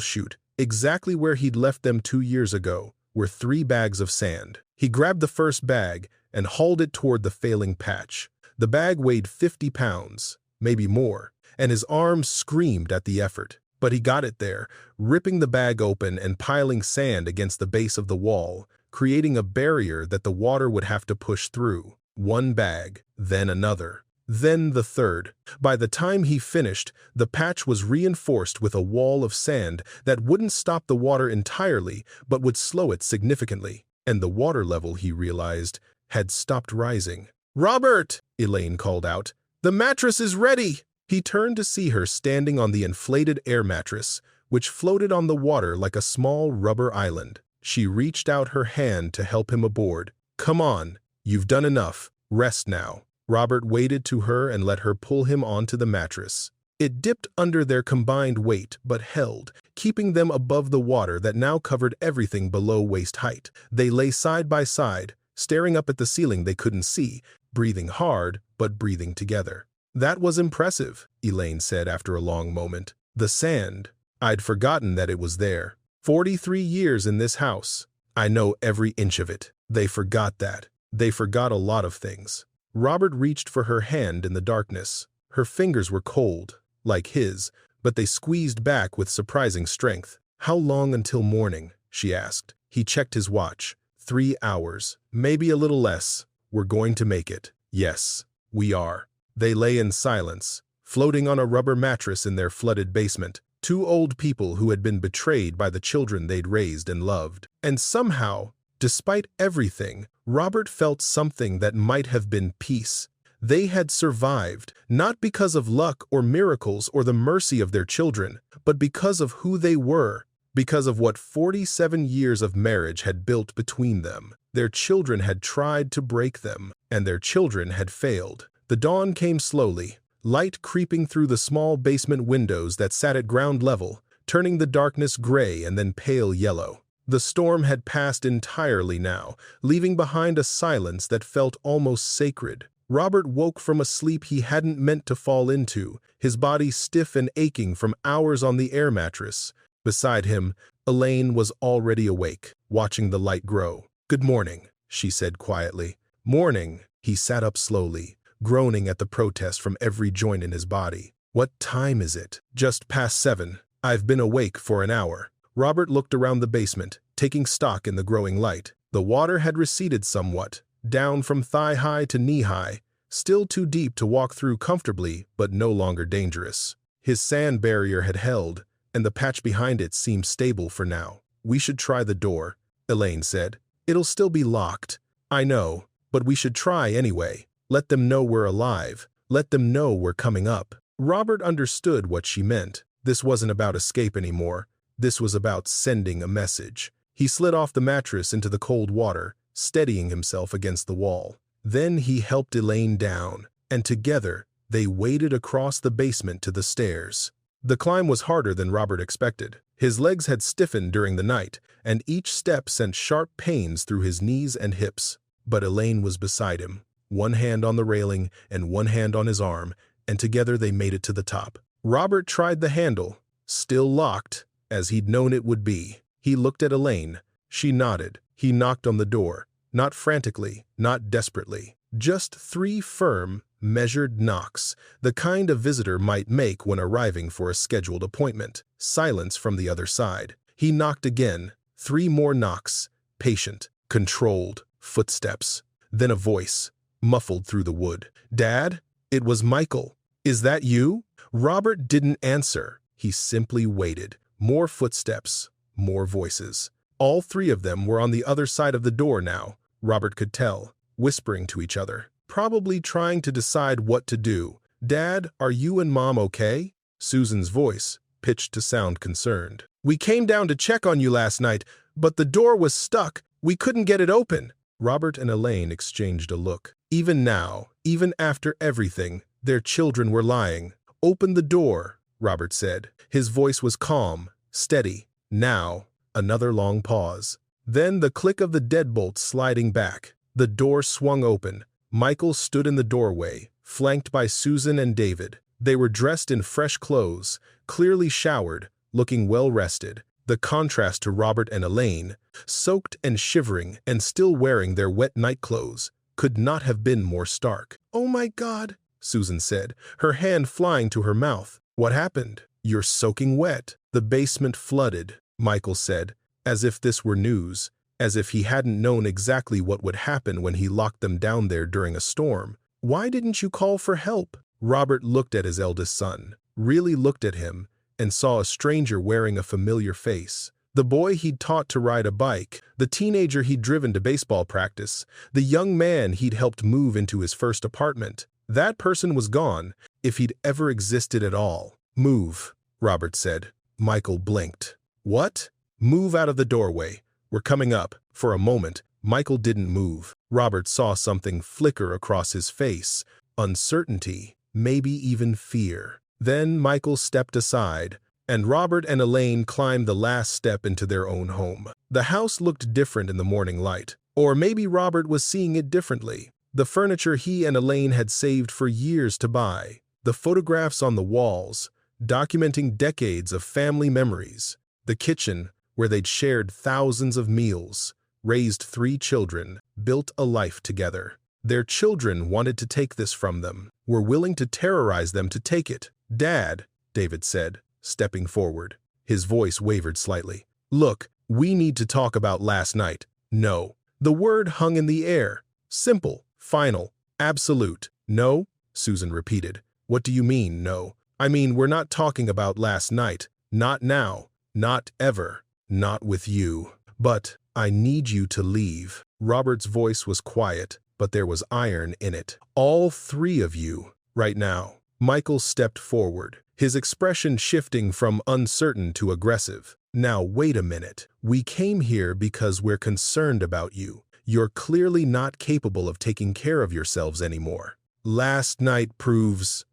chute, exactly where he'd left them 2 years ago, were 3 bags of sand. He grabbed the first bag and hauled it toward the failing patch. The bag weighed 50 pounds, maybe more, and his arms screamed at the effort. But he got it there, ripping the bag open and piling sand against the base of the wall, creating a barrier that the water would have to push through. One bag, then another, then the third. By the time he finished, the patch was reinforced with a wall of sand that wouldn't stop the water entirely, but would slow it significantly. And the water level, he realized, had stopped rising. "Robert!" Elaine called out. "The mattress is ready!" He turned to see her standing on the inflated air mattress, which floated on the water like a small rubber island. She reached out her hand to help him aboard. "Come on, you've done enough. Rest now." Robert waded to her and let her pull him onto the mattress. It dipped under their combined weight but held, keeping them above the water that now covered everything below waist height. They lay side by side, staring up at the ceiling they couldn't see, breathing hard but breathing together. "That was impressive," Elaine said after a long moment. "The sand. I'd forgotten that it was there. 43 years in this house. I know every inch of it." They forgot that. They forgot a lot of things. Robert reached for her hand in the darkness. Her fingers were cold, like his, but they squeezed back with surprising strength. "How long until morning?" she asked. He checked his watch. 3 hours. Maybe a little less. "We're going to make it." "Yes, we are." They lay in silence, floating on a rubber mattress in their flooded basement, 2 old people who had been betrayed by the children they'd raised and loved. And somehow, despite everything, Robert felt something that might have been peace. They had survived, not because of luck or miracles or the mercy of their children, but because of who they were, because of what 47 years of marriage had built between them. Their children had tried to break them, and their children had failed. The dawn came slowly, light creeping through the small basement windows that sat at ground level, turning the darkness gray and then pale yellow. The storm had passed entirely now, leaving behind a silence that felt almost sacred. Robert woke from a sleep he hadn't meant to fall into, his body stiff and aching from hours on the air mattress. Beside him, Elaine was already awake, watching the light grow. "Good morning," she said quietly. "Morning." He sat up slowly, groaning at the protest from every joint in his body. "What time is it?" "Just past 7. I've been awake for an hour." Robert looked around the basement, taking stock in the growing light. The water had receded somewhat, down from thigh-high to knee-high, still too deep to walk through comfortably, but no longer dangerous. His sand barrier had held, and the patch behind it seemed stable for now. "We should try the door," Elaine said. "It'll still be locked." "I know, but we should try anyway. Let them know we're alive. Let them know we're coming up." Robert understood what she meant. This wasn't about escape anymore. This was about sending a message. He slid off the mattress into the cold water, steadying himself against the wall. Then he helped Elaine down, and together they waded across the basement to the stairs. The climb was harder than Robert expected. His legs had stiffened during the night, and each step sent sharp pains through his knees and hips. But Elaine was beside him, one hand on the railing and one hand on his arm, and together they made it to the top. Robert tried the handle, still locked, as he'd known it would be. He looked at Elaine. She nodded. He knocked on the door, not frantically, not desperately. Just 3 firm, measured knocks, the kind a visitor might make when arriving for a scheduled appointment. Silence from the other side. He knocked again. 3 more knocks, patient, controlled, footsteps. Then a voice, muffled through the wood. "Dad?" It was Michael. "Is that you?" Robert didn't answer. He simply waited. More footsteps, more voices. All three of them were on the other side of the door now, Robert could tell, whispering to each other, probably trying to decide what to do. "Dad, are you and Mom okay?" Susan's voice, pitched to sound concerned. "We came down to check on you last night, but the door was stuck. We couldn't get it open." Robert and Elaine exchanged a look. Even now, even after everything, their children were lying. "Open the door," Robert said. His voice was calm, steady. Now, another long pause. Then the click of the deadbolt sliding back. The door swung open. Michael stood in the doorway, flanked by Susan and David. They were dressed in fresh clothes, clearly showered, looking well-rested. The contrast to Robert and Elaine, soaked and shivering and still wearing their wet nightclothes, could not have been more stark. "Oh my God," Susan said, her hand flying to her mouth. "What happened?" "You're soaking wet." "The basement flooded," Michael said, as if this were news, as if he hadn't known exactly what would happen when he locked them down there during a storm. "Why didn't you call for help?" Robert looked at his eldest son, really looked at him, and saw a stranger wearing a familiar face. The boy he'd taught to ride a bike, the teenager he'd driven to baseball practice, the young man he'd helped move into his first apartment. That person was gone, if he'd ever existed at all. "Move," Robert said. Michael blinked. "What?" "Move out of the doorway. We're coming up." For a moment, Michael didn't move. Robert saw something flicker across his face. Uncertainty, maybe even fear. Then Michael stepped aside, and Robert and Elaine climbed the last step into their own home. The house looked different in the morning light. Or maybe Robert was seeing it differently. The furniture he and Elaine had saved for years to buy. The photographs on the walls, documenting decades of family memories. The kitchen, where they'd shared thousands of meals, raised 3 children, built a life together. Their children wanted to take this from them, were willing to terrorize them to take it. "Dad," David said, stepping forward. His voice wavered slightly. "Look, we need to talk about last night." "No." The word hung in the air. Simple, final, absolute. "No?" Susan repeated. "What do you mean, no?" "I mean, we're not talking about last night. Not now. Not ever. Not with you. But I need you to leave." Robert's voice was quiet, but there was iron in it. "All 3 of you, right now." Michael stepped forward, his expression shifting from uncertain to aggressive. "Now, wait a minute. We came here because we're concerned about you. You're clearly not capable of taking care of yourselves anymore. Last night proves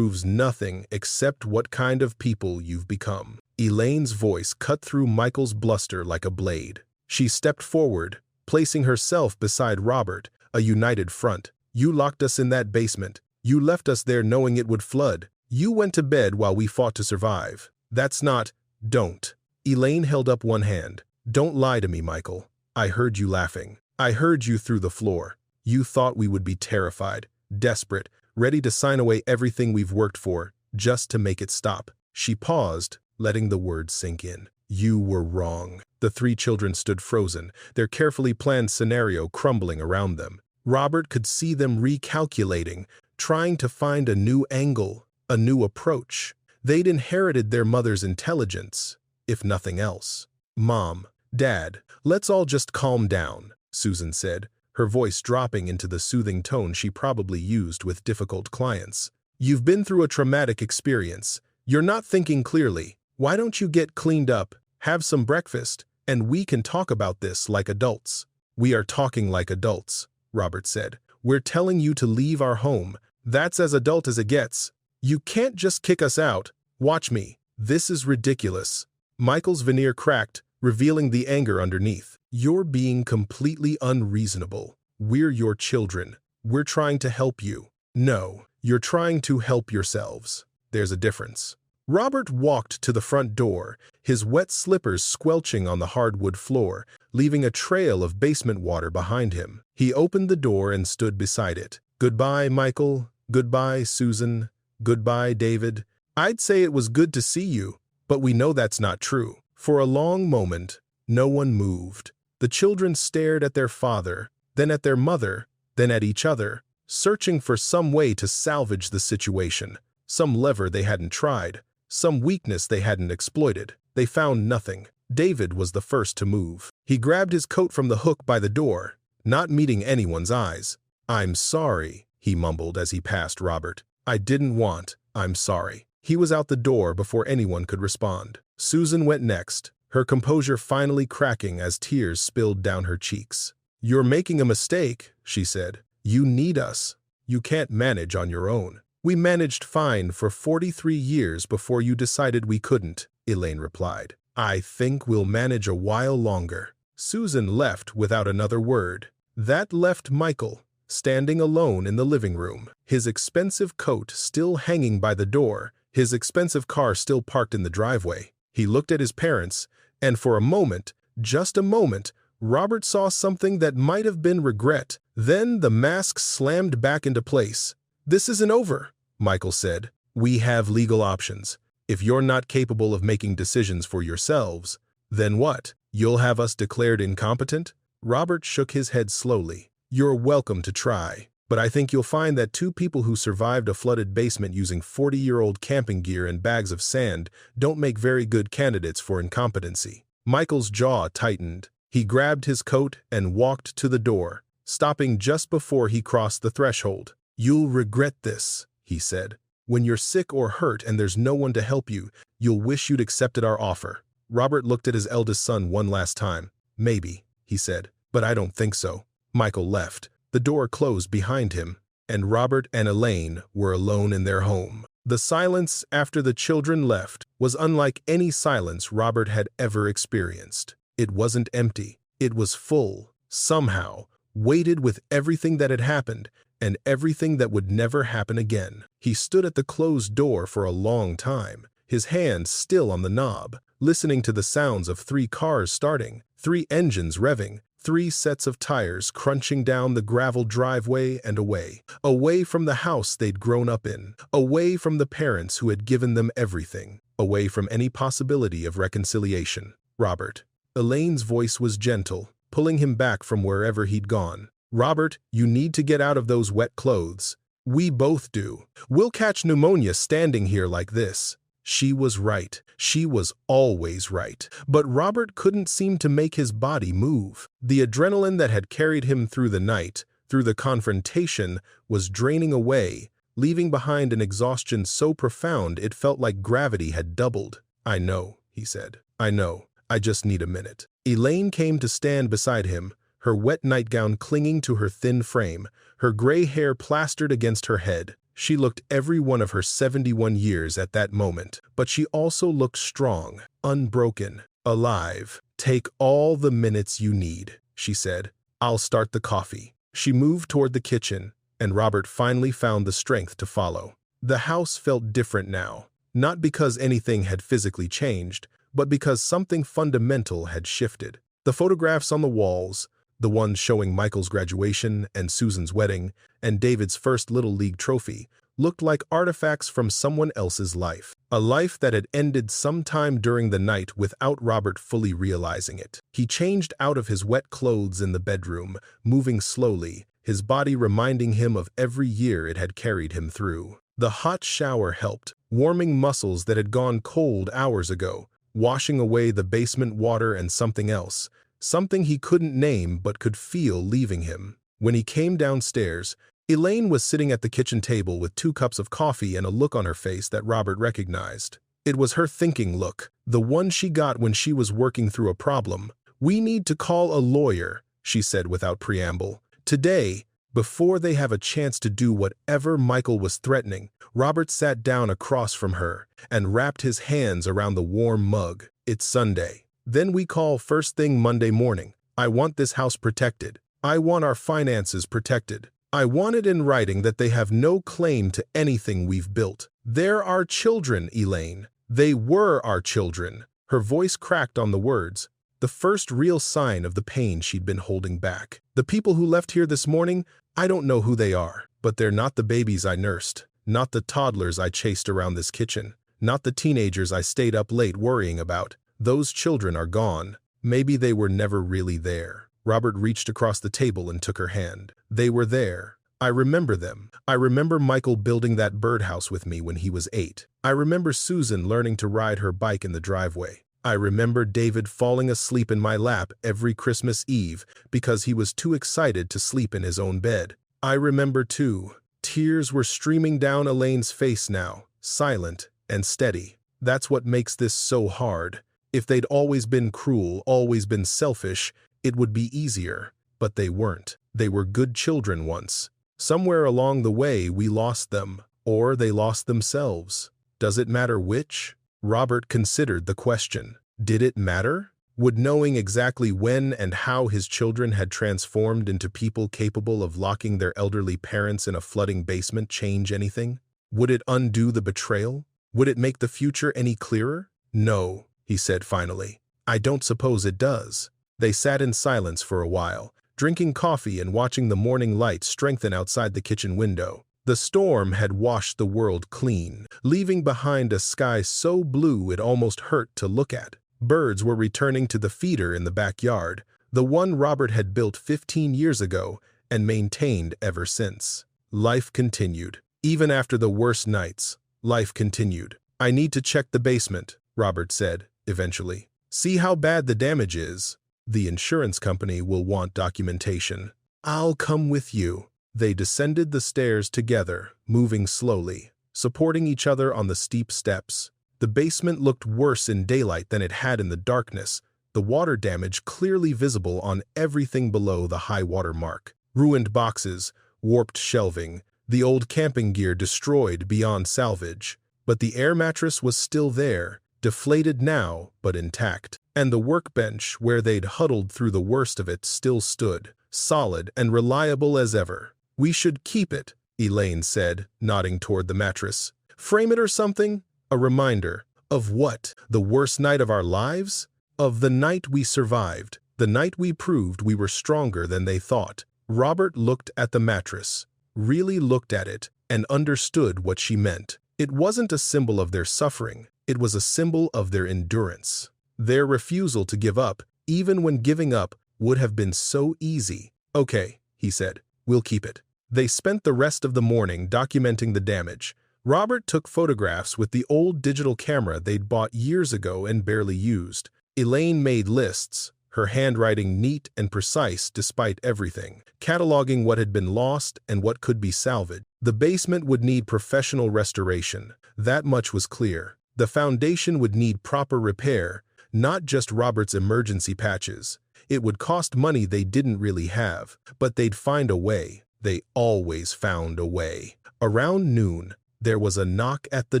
nothing except what kind of people you've become." Elaine's voice cut through Michael's bluster like a blade. She stepped forward, placing herself beside Robert, a united front. "You locked us in that basement. You left us there knowing it would flood. You went to bed while we fought to survive. That's not—" "Don't." Elaine held up one hand. "Don't lie to me, Michael. I heard you laughing. I heard you through the floor. You thought we would be terrified, desperate, ready to sign away everything we've worked for, just to make it stop." She paused, letting the words sink in. "You were wrong." The 3 children stood frozen, their carefully planned scenario crumbling around them. Robert could see them recalculating, trying to find a new angle, a new approach. They'd inherited their mother's intelligence, if nothing else. "Mom, Dad, let's all just calm down," Susan said, her voice dropping into the soothing tone she probably used with difficult clients. "You've been through a traumatic experience. You're not thinking clearly. Why don't you get cleaned up, have some breakfast, and we can talk about this like adults." "We are talking like adults," Robert said. "We're telling you to leave our home. That's as adult as it gets. You can't just kick us out. Watch me. This is ridiculous." Michael's veneer cracked, revealing the anger underneath. "You're being completely unreasonable. We're your children. We're trying to help you." "No, you're trying to help yourselves. There's a difference." Robert walked to the front door, his wet slippers squelching on the hardwood floor, leaving a trail of basement water behind him. He opened the door and stood beside it. "Goodbye, Michael. Goodbye, Susan. Goodbye, David. I'd say it was good to see you, but we know that's not true." For a long moment, no one moved. The children stared at their father, then at their mother, then at each other, searching for some way to salvage the situation, some lever they hadn't tried, some weakness they hadn't exploited. They found nothing. David was the first to move. He grabbed his coat from the hook by the door, not meeting anyone's eyes. "I'm sorry," he mumbled as he passed Robert. "I didn't want. I'm sorry." He was out the door before anyone could respond. Susan went next, her composure finally cracking as tears spilled down her cheeks. "You're making a mistake," she said. "You need us. You can't manage on your own." "We managed fine for 43 years before you decided we couldn't," Elaine replied. "I think we'll manage a while longer." Susan left without another word. That left Michael, standing alone in the living room, his expensive coat still hanging by the door, his expensive car still parked in the driveway. He looked at his parents, and for a moment, just a moment, Robert saw something that might have been regret. Then the mask slammed back into place. "This isn't over," Michael said. "We have legal options. If you're not capable of making decisions for yourselves, then what? You'll have us declared incompetent?" Robert shook his head slowly. "You're welcome to try, but I think you'll find that two people who survived a flooded basement using 40-year-old camping gear and bags of sand don't make very good candidates for incompetency." Michael's jaw tightened. He grabbed his coat and walked to the door, stopping just before he crossed the threshold. "You'll regret this," he said. "When you're sick or hurt and there's no one to help you, you'll wish you'd accepted our offer." Robert looked at his eldest son one last time. "Maybe," he said, "but I don't think so." Michael left. The door closed behind him, and Robert and Elaine were alone in their home. The silence after the children left was unlike any silence Robert had ever experienced. It wasn't empty. It was full, somehow, weighted with everything that had happened and everything that would never happen again. He stood at the closed door for a long time, his hand still on the knob, listening to the sounds of 3 cars starting, 3 engines revving, 3 sets of tires crunching down the gravel driveway and away. Away from the house they'd grown up in, away from the parents who had given them everything, away from any possibility of reconciliation. "Robert." Elaine's voice was gentle, pulling him back from wherever he'd gone. "Robert, you need to get out of those wet clothes. We both do. We'll catch pneumonia standing here like this." She was right. She was always right. But Robert couldn't seem to make his body move. The adrenaline that had carried him through the night, through the confrontation, was draining away, leaving behind an exhaustion so profound it felt like gravity had doubled. "I know," he said. "I know. I just need a minute." Elaine came to stand beside him, her wet nightgown clinging to her thin frame, her gray hair plastered against her head. She looked every one of her 71 years at that moment, but she also looked strong, unbroken, alive. "Take all the minutes you need," she said. "I'll start the coffee." She moved toward the kitchen, and Robert finally found the strength to follow. The house felt different now, not because anything had physically changed, but because something fundamental had shifted. The photographs on the walls, the ones showing Michael's graduation and Susan's wedding and David's first Little League trophy, looked like artifacts from someone else's life. A life that had ended sometime during the night without Robert fully realizing it. He changed out of his wet clothes in the bedroom, moving slowly, his body reminding him of every year it had carried him through. The hot shower helped, warming muscles that had gone cold hours ago, washing away the basement water and something else, something he couldn't name but could feel leaving him. When he came downstairs, Elaine was sitting at the kitchen table with 2 cups of coffee and a look on her face that Robert recognized. It was her thinking look, the one she got when she was working through a problem. "We need to call a lawyer," she said without preamble. Today, before they have a chance to do whatever Michael was threatening, Robert sat down across from her and wrapped his hands around the warm mug. "It's Sunday. Then we call first thing Monday morning. I want this house protected. I want our finances protected. I want it in writing that they have no claim to anything we've built. They're our children, Elaine. They were our children." Her voice cracked on the words, the first real sign of the pain she'd been holding back. "The people who left here this morning, I don't know who they are, but they're not the babies I nursed, not the toddlers I chased around this kitchen, not the teenagers I stayed up late worrying about. Those children are gone. Maybe they were never really there." Robert reached across the table and took her hand. "They were there. I remember them. I remember Michael building that birdhouse with me when he was 8. I remember Susan learning to ride her bike in the driveway. I remember David falling asleep in my lap every Christmas Eve because he was too excited to sleep in his own bed. I remember, too. Tears were streaming down Elaine's face now, silent and steady. That's what makes this so hard. If they'd always been cruel, always been selfish, it would be easier. But they weren't. They were good children once. Somewhere along the way we lost them, or they lost themselves. Does it matter which? Robert considered the question. Did it matter? Would knowing exactly when and how his children had transformed into people capable of locking their elderly parents in a flooding basement change anything? Would it undo the betrayal? Would it make the future any clearer? No, he said finally. I don't suppose it does. They sat in silence for a while, drinking coffee and watching the morning light strengthen outside the kitchen window. The storm had washed the world clean, leaving behind a sky so blue it almost hurt to look at. Birds were returning to the feeder in the backyard, the one Robert had built 15 years ago and maintained ever since. Life continued. Even after the worst nights, life continued. I need to check the basement, Robert said, eventually. See how bad the damage is. The insurance company will want documentation. I'll come with you. They descended the stairs together, moving slowly, supporting each other on the steep steps. The basement looked worse in daylight than it had in the darkness, the water damage clearly visible on everything below the high-water mark. Ruined boxes, warped shelving, the old camping gear destroyed beyond salvage. But the air mattress was still there, deflated now but intact. And the workbench where they'd huddled through the worst of it still stood, solid and reliable as ever. We should keep it, Elaine said, nodding toward the mattress. Frame it or something? A reminder. Of what? The worst night of our lives? Of the night we survived, the night we proved we were stronger than they thought. Robert looked at the mattress, really looked at it, and understood what she meant. It wasn't a symbol of their suffering, it was a symbol of their endurance. Their refusal to give up, even when giving up would have been so easy. Okay, he said, we'll keep it. They spent the rest of the morning documenting the damage. Robert took photographs with the old digital camera they'd bought years ago and barely used. Elaine made lists, her handwriting neat and precise despite everything, cataloging what had been lost and what could be salvaged. The basement would need professional restoration. That much was clear. The foundation would need proper repair, not just Robert's emergency patches. It would cost money they didn't really have, but they'd find a way. They always found a way. Around noon, there was a knock at the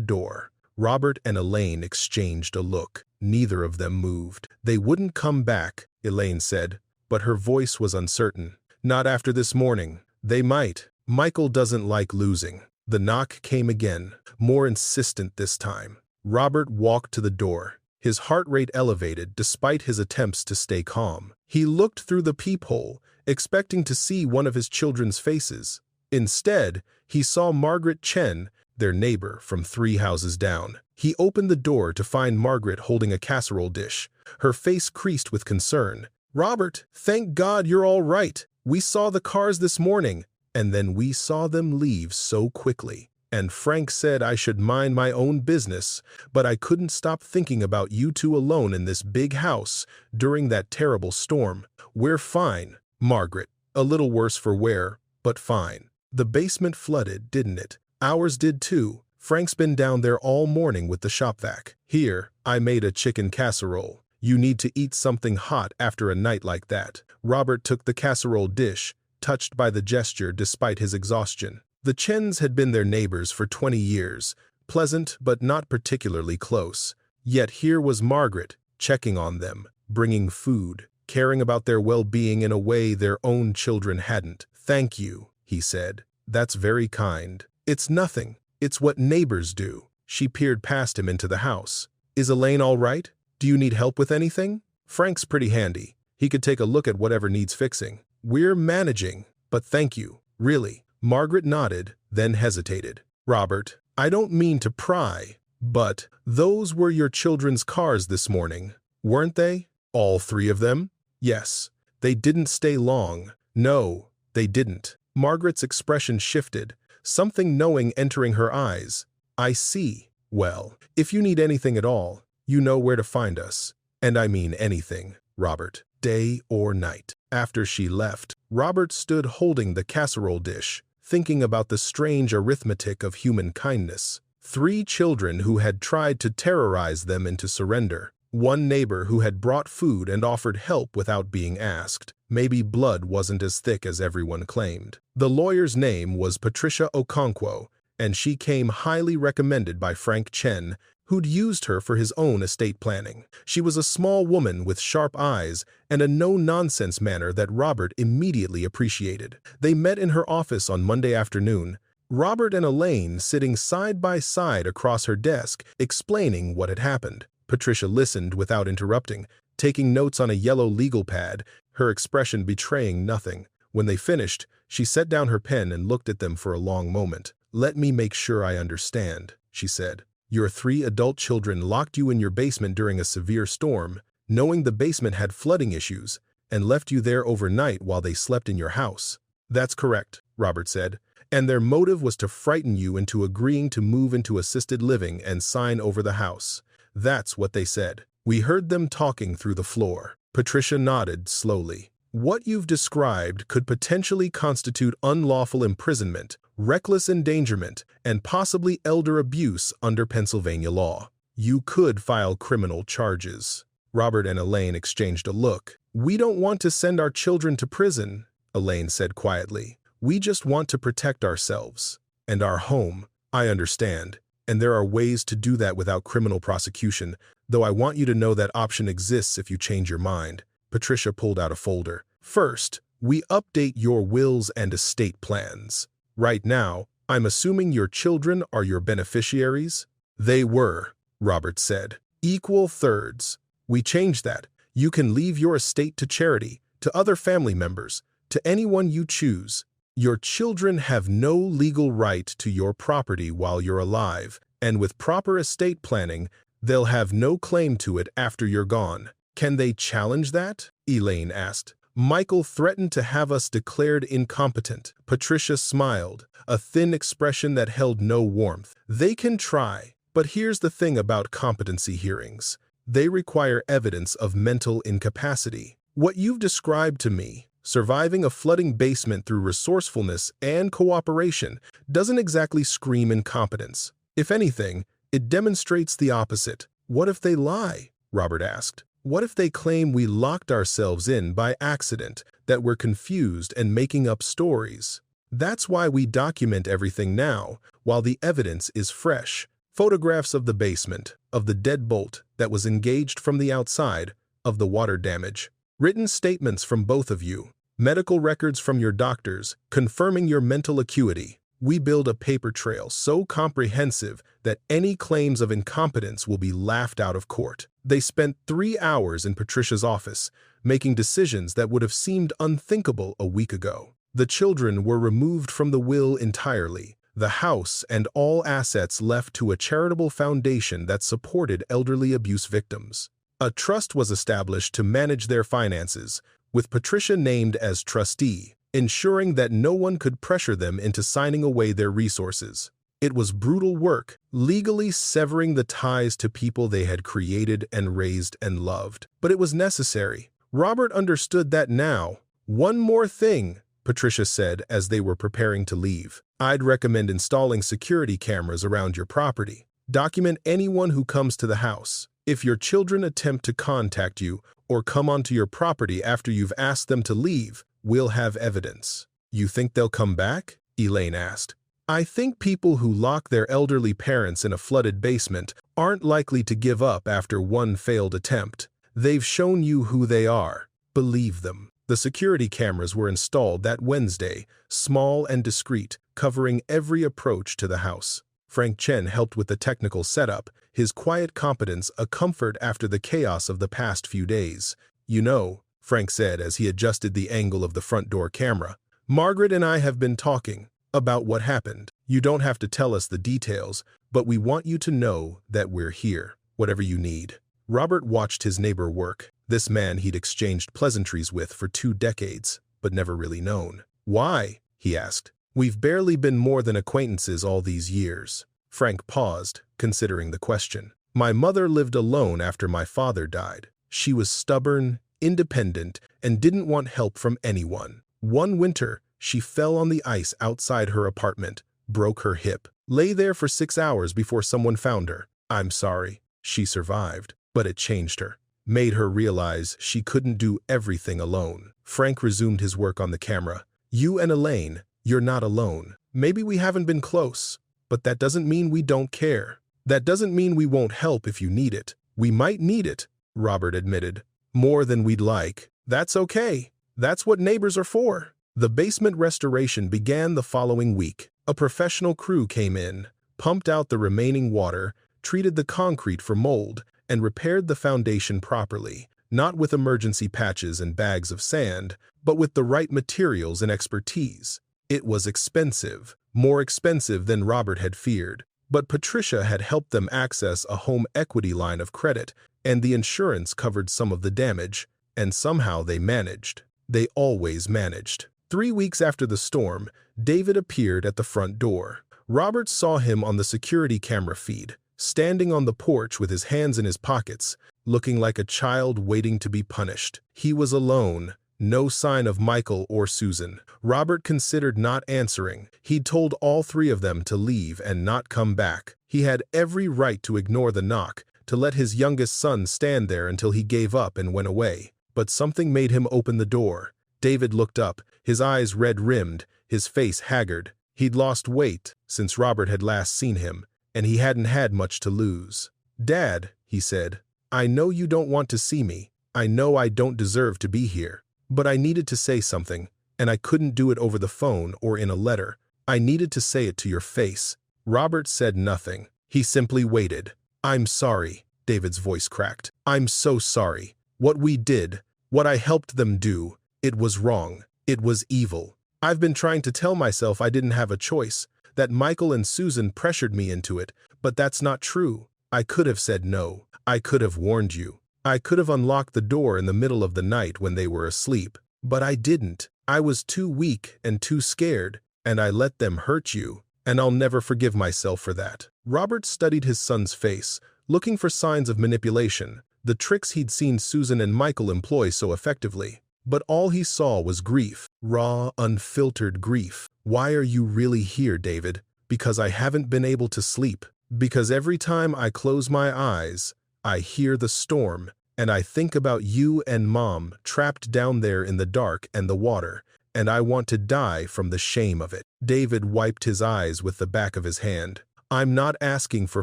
door. Robert and Elaine exchanged a look. Neither of them moved. They wouldn't come back, Elaine said, but her voice was uncertain. Not after this morning. They might. Michael doesn't like losing. The knock came again, more insistent this time. Robert walked to the door. His heart rate elevated despite his attempts to stay calm. He looked through the peephole, expecting to see one of his children's faces. Instead, he saw Margaret Chen, their neighbor from 3 houses down. He opened the door to find Margaret holding a casserole dish, her face creased with concern. Robert, thank God you're all right. We saw the cars this morning, and then we saw them leave so quickly. And Frank said I should mind my own business, but I couldn't stop thinking about you two alone in this big house during that terrible storm. We're fine, Margaret. A little worse for wear, but fine. The basement flooded, didn't it? Ours did too. Frank's been down there all morning with the shop vac. Here, I made a chicken casserole. You need to eat something hot after a night like that. Robert took the casserole dish, touched by the gesture despite his exhaustion. The Chens had been their neighbors for 20 years, pleasant but not particularly close. Yet here was Margaret, checking on them, bringing food, caring about their well-being in a way their own children hadn't. Thank you, he said. That's very kind. It's nothing. It's what neighbors do. She peered past him into the house. Is Elaine all right? Do you need help with anything? Frank's pretty handy. He could take a look at whatever needs fixing. We're managing, but thank you, really. Margaret nodded, then hesitated. Robert, I don't mean to pry, but those were your children's cars this morning, weren't they? All 3 of them? Yes. They didn't stay long. No, they didn't. Margaret's expression shifted, something knowing entering her eyes. I see. Well, if you need anything at all, you know where to find us. And I mean anything, Robert, day or night. After she left, Robert stood holding the casserole dish, thinking about the strange arithmetic of human kindness. 3 children who had tried to terrorize them into surrender. 1 neighbor who had brought food and offered help without being asked. Maybe blood wasn't as thick as everyone claimed. The lawyer's name was Patricia Okonkwo, and she came highly recommended by Frank Chen, who'd used her for his own estate planning. She was a small woman with sharp eyes and a no-nonsense manner that Robert immediately appreciated. They met in her office on Monday afternoon, Robert and Elaine sitting side by side across her desk, explaining what had happened. Patricia listened without interrupting, taking notes on a yellow legal pad, her expression betraying nothing. When they finished, she set down her pen and looked at them for a long moment. Let me make sure I understand, she said. Your 3 adult children locked you in your basement during a severe storm, knowing the basement had flooding issues, and left you there overnight while they slept in your house. That's correct, Robert said. And their motive was to frighten you into agreeing to move into assisted living and sign over the house. That's what they said. We heard them talking through the floor. Patricia nodded slowly. What you've described could potentially constitute unlawful imprisonment, reckless endangerment, and possibly elder abuse under Pennsylvania law. You could file criminal charges. Robert and Elaine exchanged a look. We don't want to send our children to prison, Elaine said quietly. We just want to protect ourselves. And our home. I understand. And there are ways to do that without criminal prosecution, though I want you to know that option exists if you change your mind. Patricia pulled out a folder. First, we update your wills and estate plans. Right now, I'm assuming your children are your beneficiaries? They were, Robert said. Equal thirds. We changed that. You can leave your estate to charity, to other family members, to anyone you choose. Your children have no legal right to your property while you're alive, and with proper estate planning, they'll have no claim to it after you're gone. Can they challenge that? Elaine asked. Michael threatened to have us declared incompetent. Patricia smiled, a thin expression that held no warmth. They can try, but here's the thing about competency hearings. They require evidence of mental incapacity. What you've described to me, surviving a flooding basement through resourcefulness and cooperation, doesn't exactly scream incompetence. If anything, it demonstrates the opposite. What if they lie? Robert asked. What if they claim we locked ourselves in by accident, that we're confused and making up stories? That's why we document everything now, while the evidence is fresh. Photographs of the basement, of the deadbolt that was engaged from the outside, of the water damage. Written statements from both of you, medical records from your doctors, confirming your mental acuity. We build a paper trail so comprehensive that any claims of incompetence will be laughed out of court. They spent 3 hours in Patricia's office, making decisions that would have seemed unthinkable a week ago. The children were removed from the will entirely, the house and all assets left to a charitable foundation that supported elderly abuse victims. A trust was established to manage their finances, with Patricia named as trustee, ensuring that no one could pressure them into signing away their resources. It was brutal work, legally severing the ties to people they had created and raised and loved. But it was necessary. Robert understood that now. One more thing, Patricia said as they were preparing to leave. I'd recommend installing security cameras around your property. Document anyone who comes to the house. If your children attempt to contact you or come onto your property after you've asked them to leave, we'll have evidence. You think they'll come back? Elaine asked. I think people who lock their elderly parents in a flooded basement aren't likely to give up after one failed attempt. They've shown you who they are. Believe them. The security cameras were installed that Wednesday, small and discreet, covering every approach to the house. Frank Chen helped with the technical setup, his quiet competence a comfort after the chaos of the past few days. You know, Frank said as he adjusted the angle of the front door camera, Margaret and I have been talking about what happened. You don't have to tell us the details, but we want you to know that we're here, whatever you need. Robert watched his neighbor work, this man he'd exchanged pleasantries with for 2 decades, but never really known. Why? he asked. We've barely been more than acquaintances all these years. Frank paused, considering the question. My mother lived alone after my father died. She was stubborn, independent, and didn't want help from anyone. One winter, she fell on the ice outside her apartment, broke her hip, lay there for 6 hours before someone found her. I'm sorry. She survived, but it changed her. Made her realize she couldn't do everything alone. Frank resumed his work on the camera. You and Elaine, you're not alone. Maybe we haven't been close, but that doesn't mean we don't care. That doesn't mean we won't help if you need it. We might need it, Robert admitted. More than we'd like. That's okay. That's what neighbors are for. The basement restoration began the following week. A professional crew came in, pumped out the remaining water, treated the concrete for mold, and repaired the foundation properly, not with emergency patches and bags of sand, but with the right materials and expertise. It was expensive, more expensive than Robert had feared, but Patricia had helped them access a home equity line of credit, and the insurance covered some of the damage, and somehow they managed. They always managed. 3 weeks after the storm, David appeared at the front door. Robert saw him on the security camera feed, standing on the porch with his hands in his pockets, looking like a child waiting to be punished. He was alone, no sign of Michael or Susan. Robert considered not answering. He'd told all 3 of them to leave and not come back. He had every right to ignore the knock, to let his youngest son stand there until he gave up and went away. But something made him open the door. David looked up, his eyes red-rimmed, his face haggard. He'd lost weight since Robert had last seen him, and he hadn't had much to lose. Dad, he said, I know you don't want to see me. I know I don't deserve to be here. But I needed to say something, and I couldn't do it over the phone or in a letter. I needed to say it to your face. Robert said nothing. He simply waited. I'm sorry, David's voice cracked. I'm so sorry. What we did, what I helped them do, it was wrong. It was evil. I've been trying to tell myself I didn't have a choice, that Michael and Susan pressured me into it, but that's not true. I could have said no. I could have warned you. I could have unlocked the door in the middle of the night when they were asleep, but I didn't. I was too weak and too scared, and I let them hurt you, and I'll never forgive myself for that. Robert studied his son's face, looking for signs of manipulation, the tricks he'd seen Susan and Michael employ so effectively. But all he saw was grief, raw, unfiltered grief. Why are you really here, David? Because I haven't been able to sleep. Because every time I close my eyes, I hear the storm, and I think about you and Mom trapped down there in the dark and the water, and I want to die from the shame of it. David wiped his eyes with the back of his hand. I'm not asking for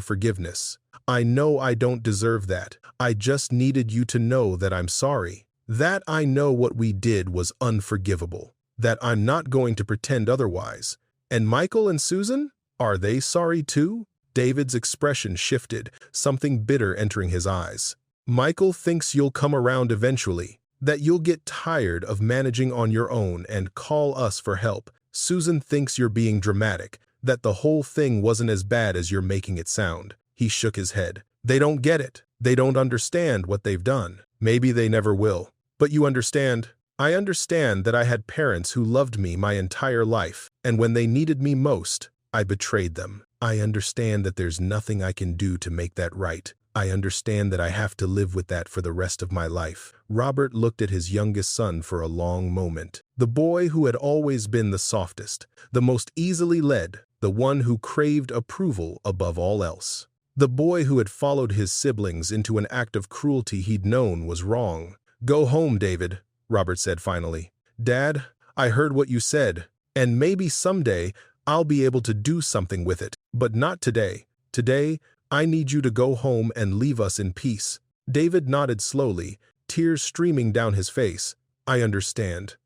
forgiveness. I know I don't deserve that. I just needed you to know that I'm sorry. That I know what we did was unforgivable. That I'm not going to pretend otherwise. And Michael and Susan? Are they sorry too? David's expression shifted, something bitter entering his eyes. Michael thinks you'll come around eventually, that you'll get tired of managing on your own and call us for help. Susan thinks you're being dramatic, that the whole thing wasn't as bad as you're making it sound. He shook his head. They don't get it. They don't understand what they've done. Maybe they never will. But you understand. I understand that I had parents who loved me my entire life, and when they needed me most, I betrayed them. I understand that there's nothing I can do to make that right. I understand that I have to live with that for the rest of my life. Robert looked at his youngest son for a long moment. The boy who had always been the softest, the most easily led, the one who craved approval above all else. The boy who had followed his siblings into an act of cruelty he'd known was wrong. Go home, David, Robert said finally. Dad, I heard what you said, and maybe someday I'll be able to do something with it, but not today. Today, I need you to go home and leave us in peace. David nodded slowly, tears streaming down his face. I understand.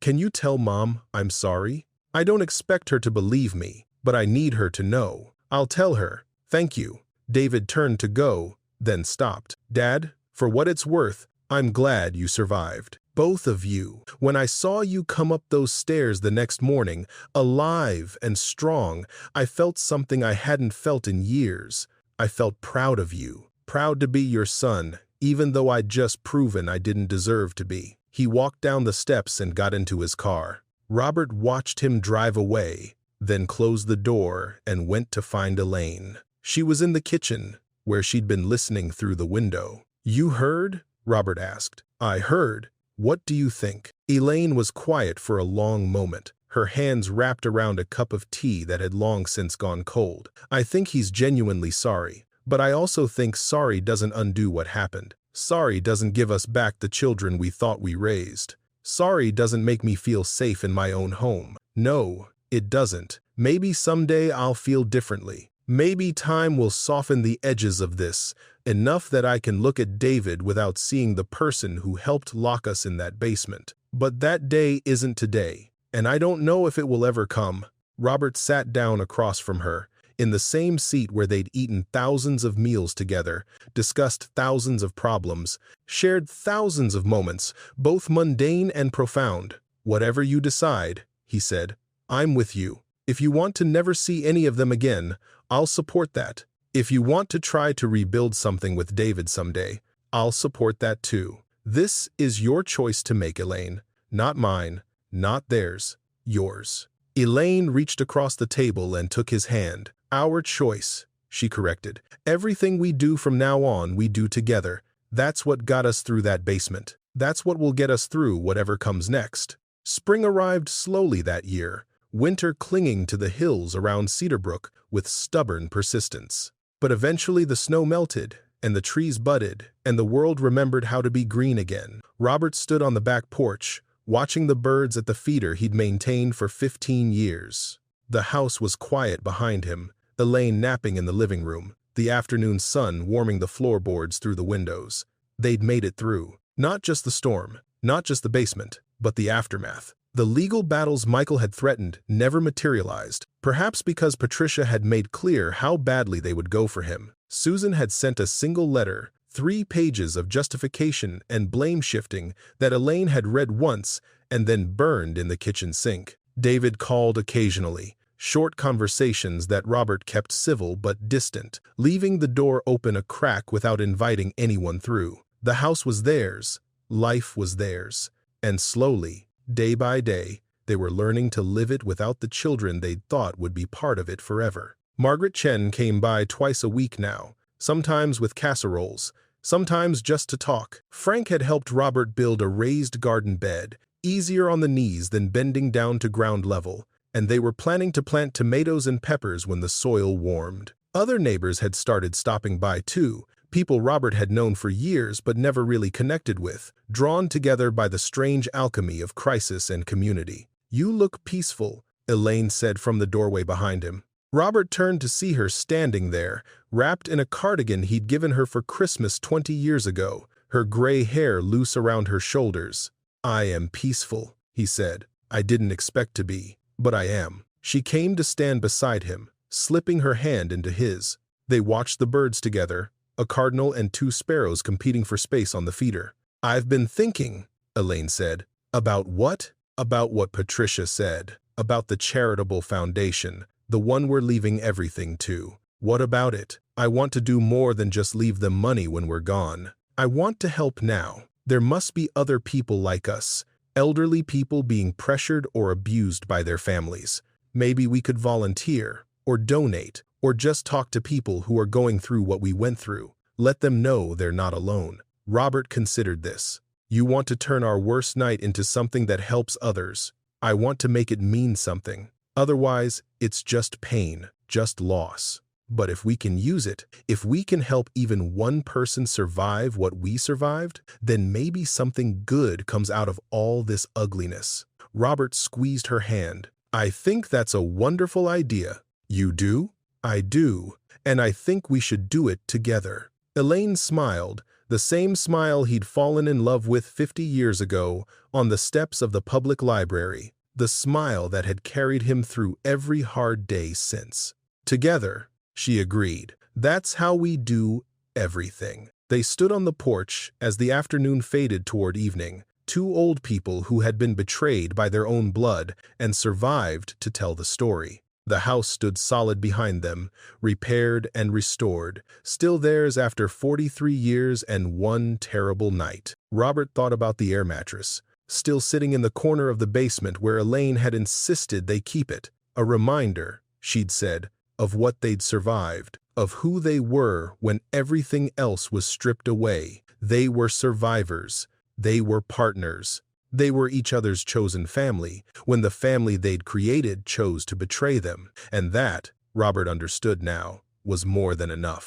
Can you tell Mom I'm sorry? I don't expect her to believe me, but I need her to know. I'll tell her. Thank you. David turned to go, then stopped. Dad, for what it's worth, I'm glad you survived. Both of you. When I saw you come up those stairs the next morning, alive and strong, I felt something I hadn't felt in years. I felt proud of you. Proud to be your son, even though I'd just proven I didn't deserve to be. He walked down the steps and got into his car. Robert watched him drive away, then closed the door and went to find Elaine. She was in the kitchen, where she'd been listening through the window. "You heard?" Robert asked. "I heard. What do you think?" Elaine was quiet for a long moment, her hands wrapped around a cup of tea that had long since gone cold. "I think he's genuinely sorry, but I also think sorry doesn't undo what happened. Sorry doesn't give us back the children we thought we raised. Sorry doesn't make me feel safe in my own home. No, it doesn't. Maybe someday I'll feel differently. Maybe time will soften the edges of this, enough that I can look at David without seeing the person who helped lock us in that basement. But that day isn't today, and I don't know if it will ever come." Robert sat down across from her, in the same seat where they'd eaten thousands of meals together, discussed thousands of problems, shared thousands of moments, both mundane and profound. "Whatever you decide," he said, "I'm with you. If you want to never see any of them again, I'll support that. If you want to try to rebuild something with David someday, I'll support that too. This is your choice to make, Elaine. Not mine, not theirs, yours." Elaine reached across the table and took his hand. "Our choice," she corrected. "Everything we do from now on, we do together. That's what got us through that basement. That's what will get us through whatever comes next." Spring arrived slowly that year, winter clinging to the hills around Cedarbrook with stubborn persistence. But eventually the snow melted, and the trees budded, and the world remembered how to be green again. Robert stood on the back porch, watching the birds at the feeder he'd maintained for 15 years. The house was quiet behind him, Elaine napping in the living room, the afternoon sun warming the floorboards through the windows. They'd made it through. Not just the storm, not just the basement, but the aftermath. The legal battles Michael had threatened never materialized, perhaps because Patricia had made clear how badly they would go for him. Susan had sent a single letter, 3 pages of justification and blame-shifting that Elaine had read once and then burned in the kitchen sink. David called occasionally, short conversations that Robert kept civil but distant, leaving the door open a crack without inviting anyone through. The house was theirs, life was theirs, and slowly, day by day, they were learning to live it without the children they'd thought would be part of it forever. Margaret Chen came by twice a week now, sometimes with casseroles, sometimes just to talk. Frank had helped Robert build a raised garden bed, easier on the knees than bending down to ground level, and they were planning to plant tomatoes and peppers when the soil warmed. Other neighbors had started stopping by too, people Robert had known for years but never really connected with, drawn together by the strange alchemy of crisis and community. "You look peaceful," Elaine said from the doorway behind him. Robert turned to see her standing there, wrapped in a cardigan he'd given her for Christmas 20 years ago, her gray hair loose around her shoulders. "I am peaceful," he said. "I didn't expect to be, but I am." She came to stand beside him, slipping her hand into his. They watched the birds together, a cardinal and 2 sparrows competing for space on the feeder. "I've been thinking," Elaine said. "About what?" "About what Patricia said, about the charitable foundation, the one we're leaving everything to. What about it? I want to do more than just leave them money when we're gone. I want to help now. There must be other people like us, elderly people being pressured or abused by their families. Maybe we could volunteer, or donate, or just talk to people who are going through what we went through. Let them know they're not alone." Robert considered this. "You want to turn our worst night into something that helps others. I want to make it mean something. Otherwise, it's just pain, just loss. But if we can use it, if we can help even one person survive what we survived, then maybe something good comes out of all this ugliness." Robert squeezed her hand. "I think that's a wonderful idea." "You do?" "I do, and I think we should do it together." Elaine smiled, the same smile he'd fallen in love with 50 years ago on the steps of the public library, the smile that had carried him through every hard day since. "Together," she agreed. "That's how we do everything." They stood on the porch as the afternoon faded toward evening, 2 old people who had been betrayed by their own blood and survived to tell the story. The house stood solid behind them, repaired and restored, still theirs after 43 years and 1 terrible night. Robert thought about the air mattress, still sitting in the corner of the basement where Elaine had insisted they keep it. A reminder, she'd said, of what they'd survived, of who they were when everything else was stripped away. They were survivors. They were partners. They were each other's chosen family when the family they'd created chose to betray them. And that, Robert understood now, was more than enough.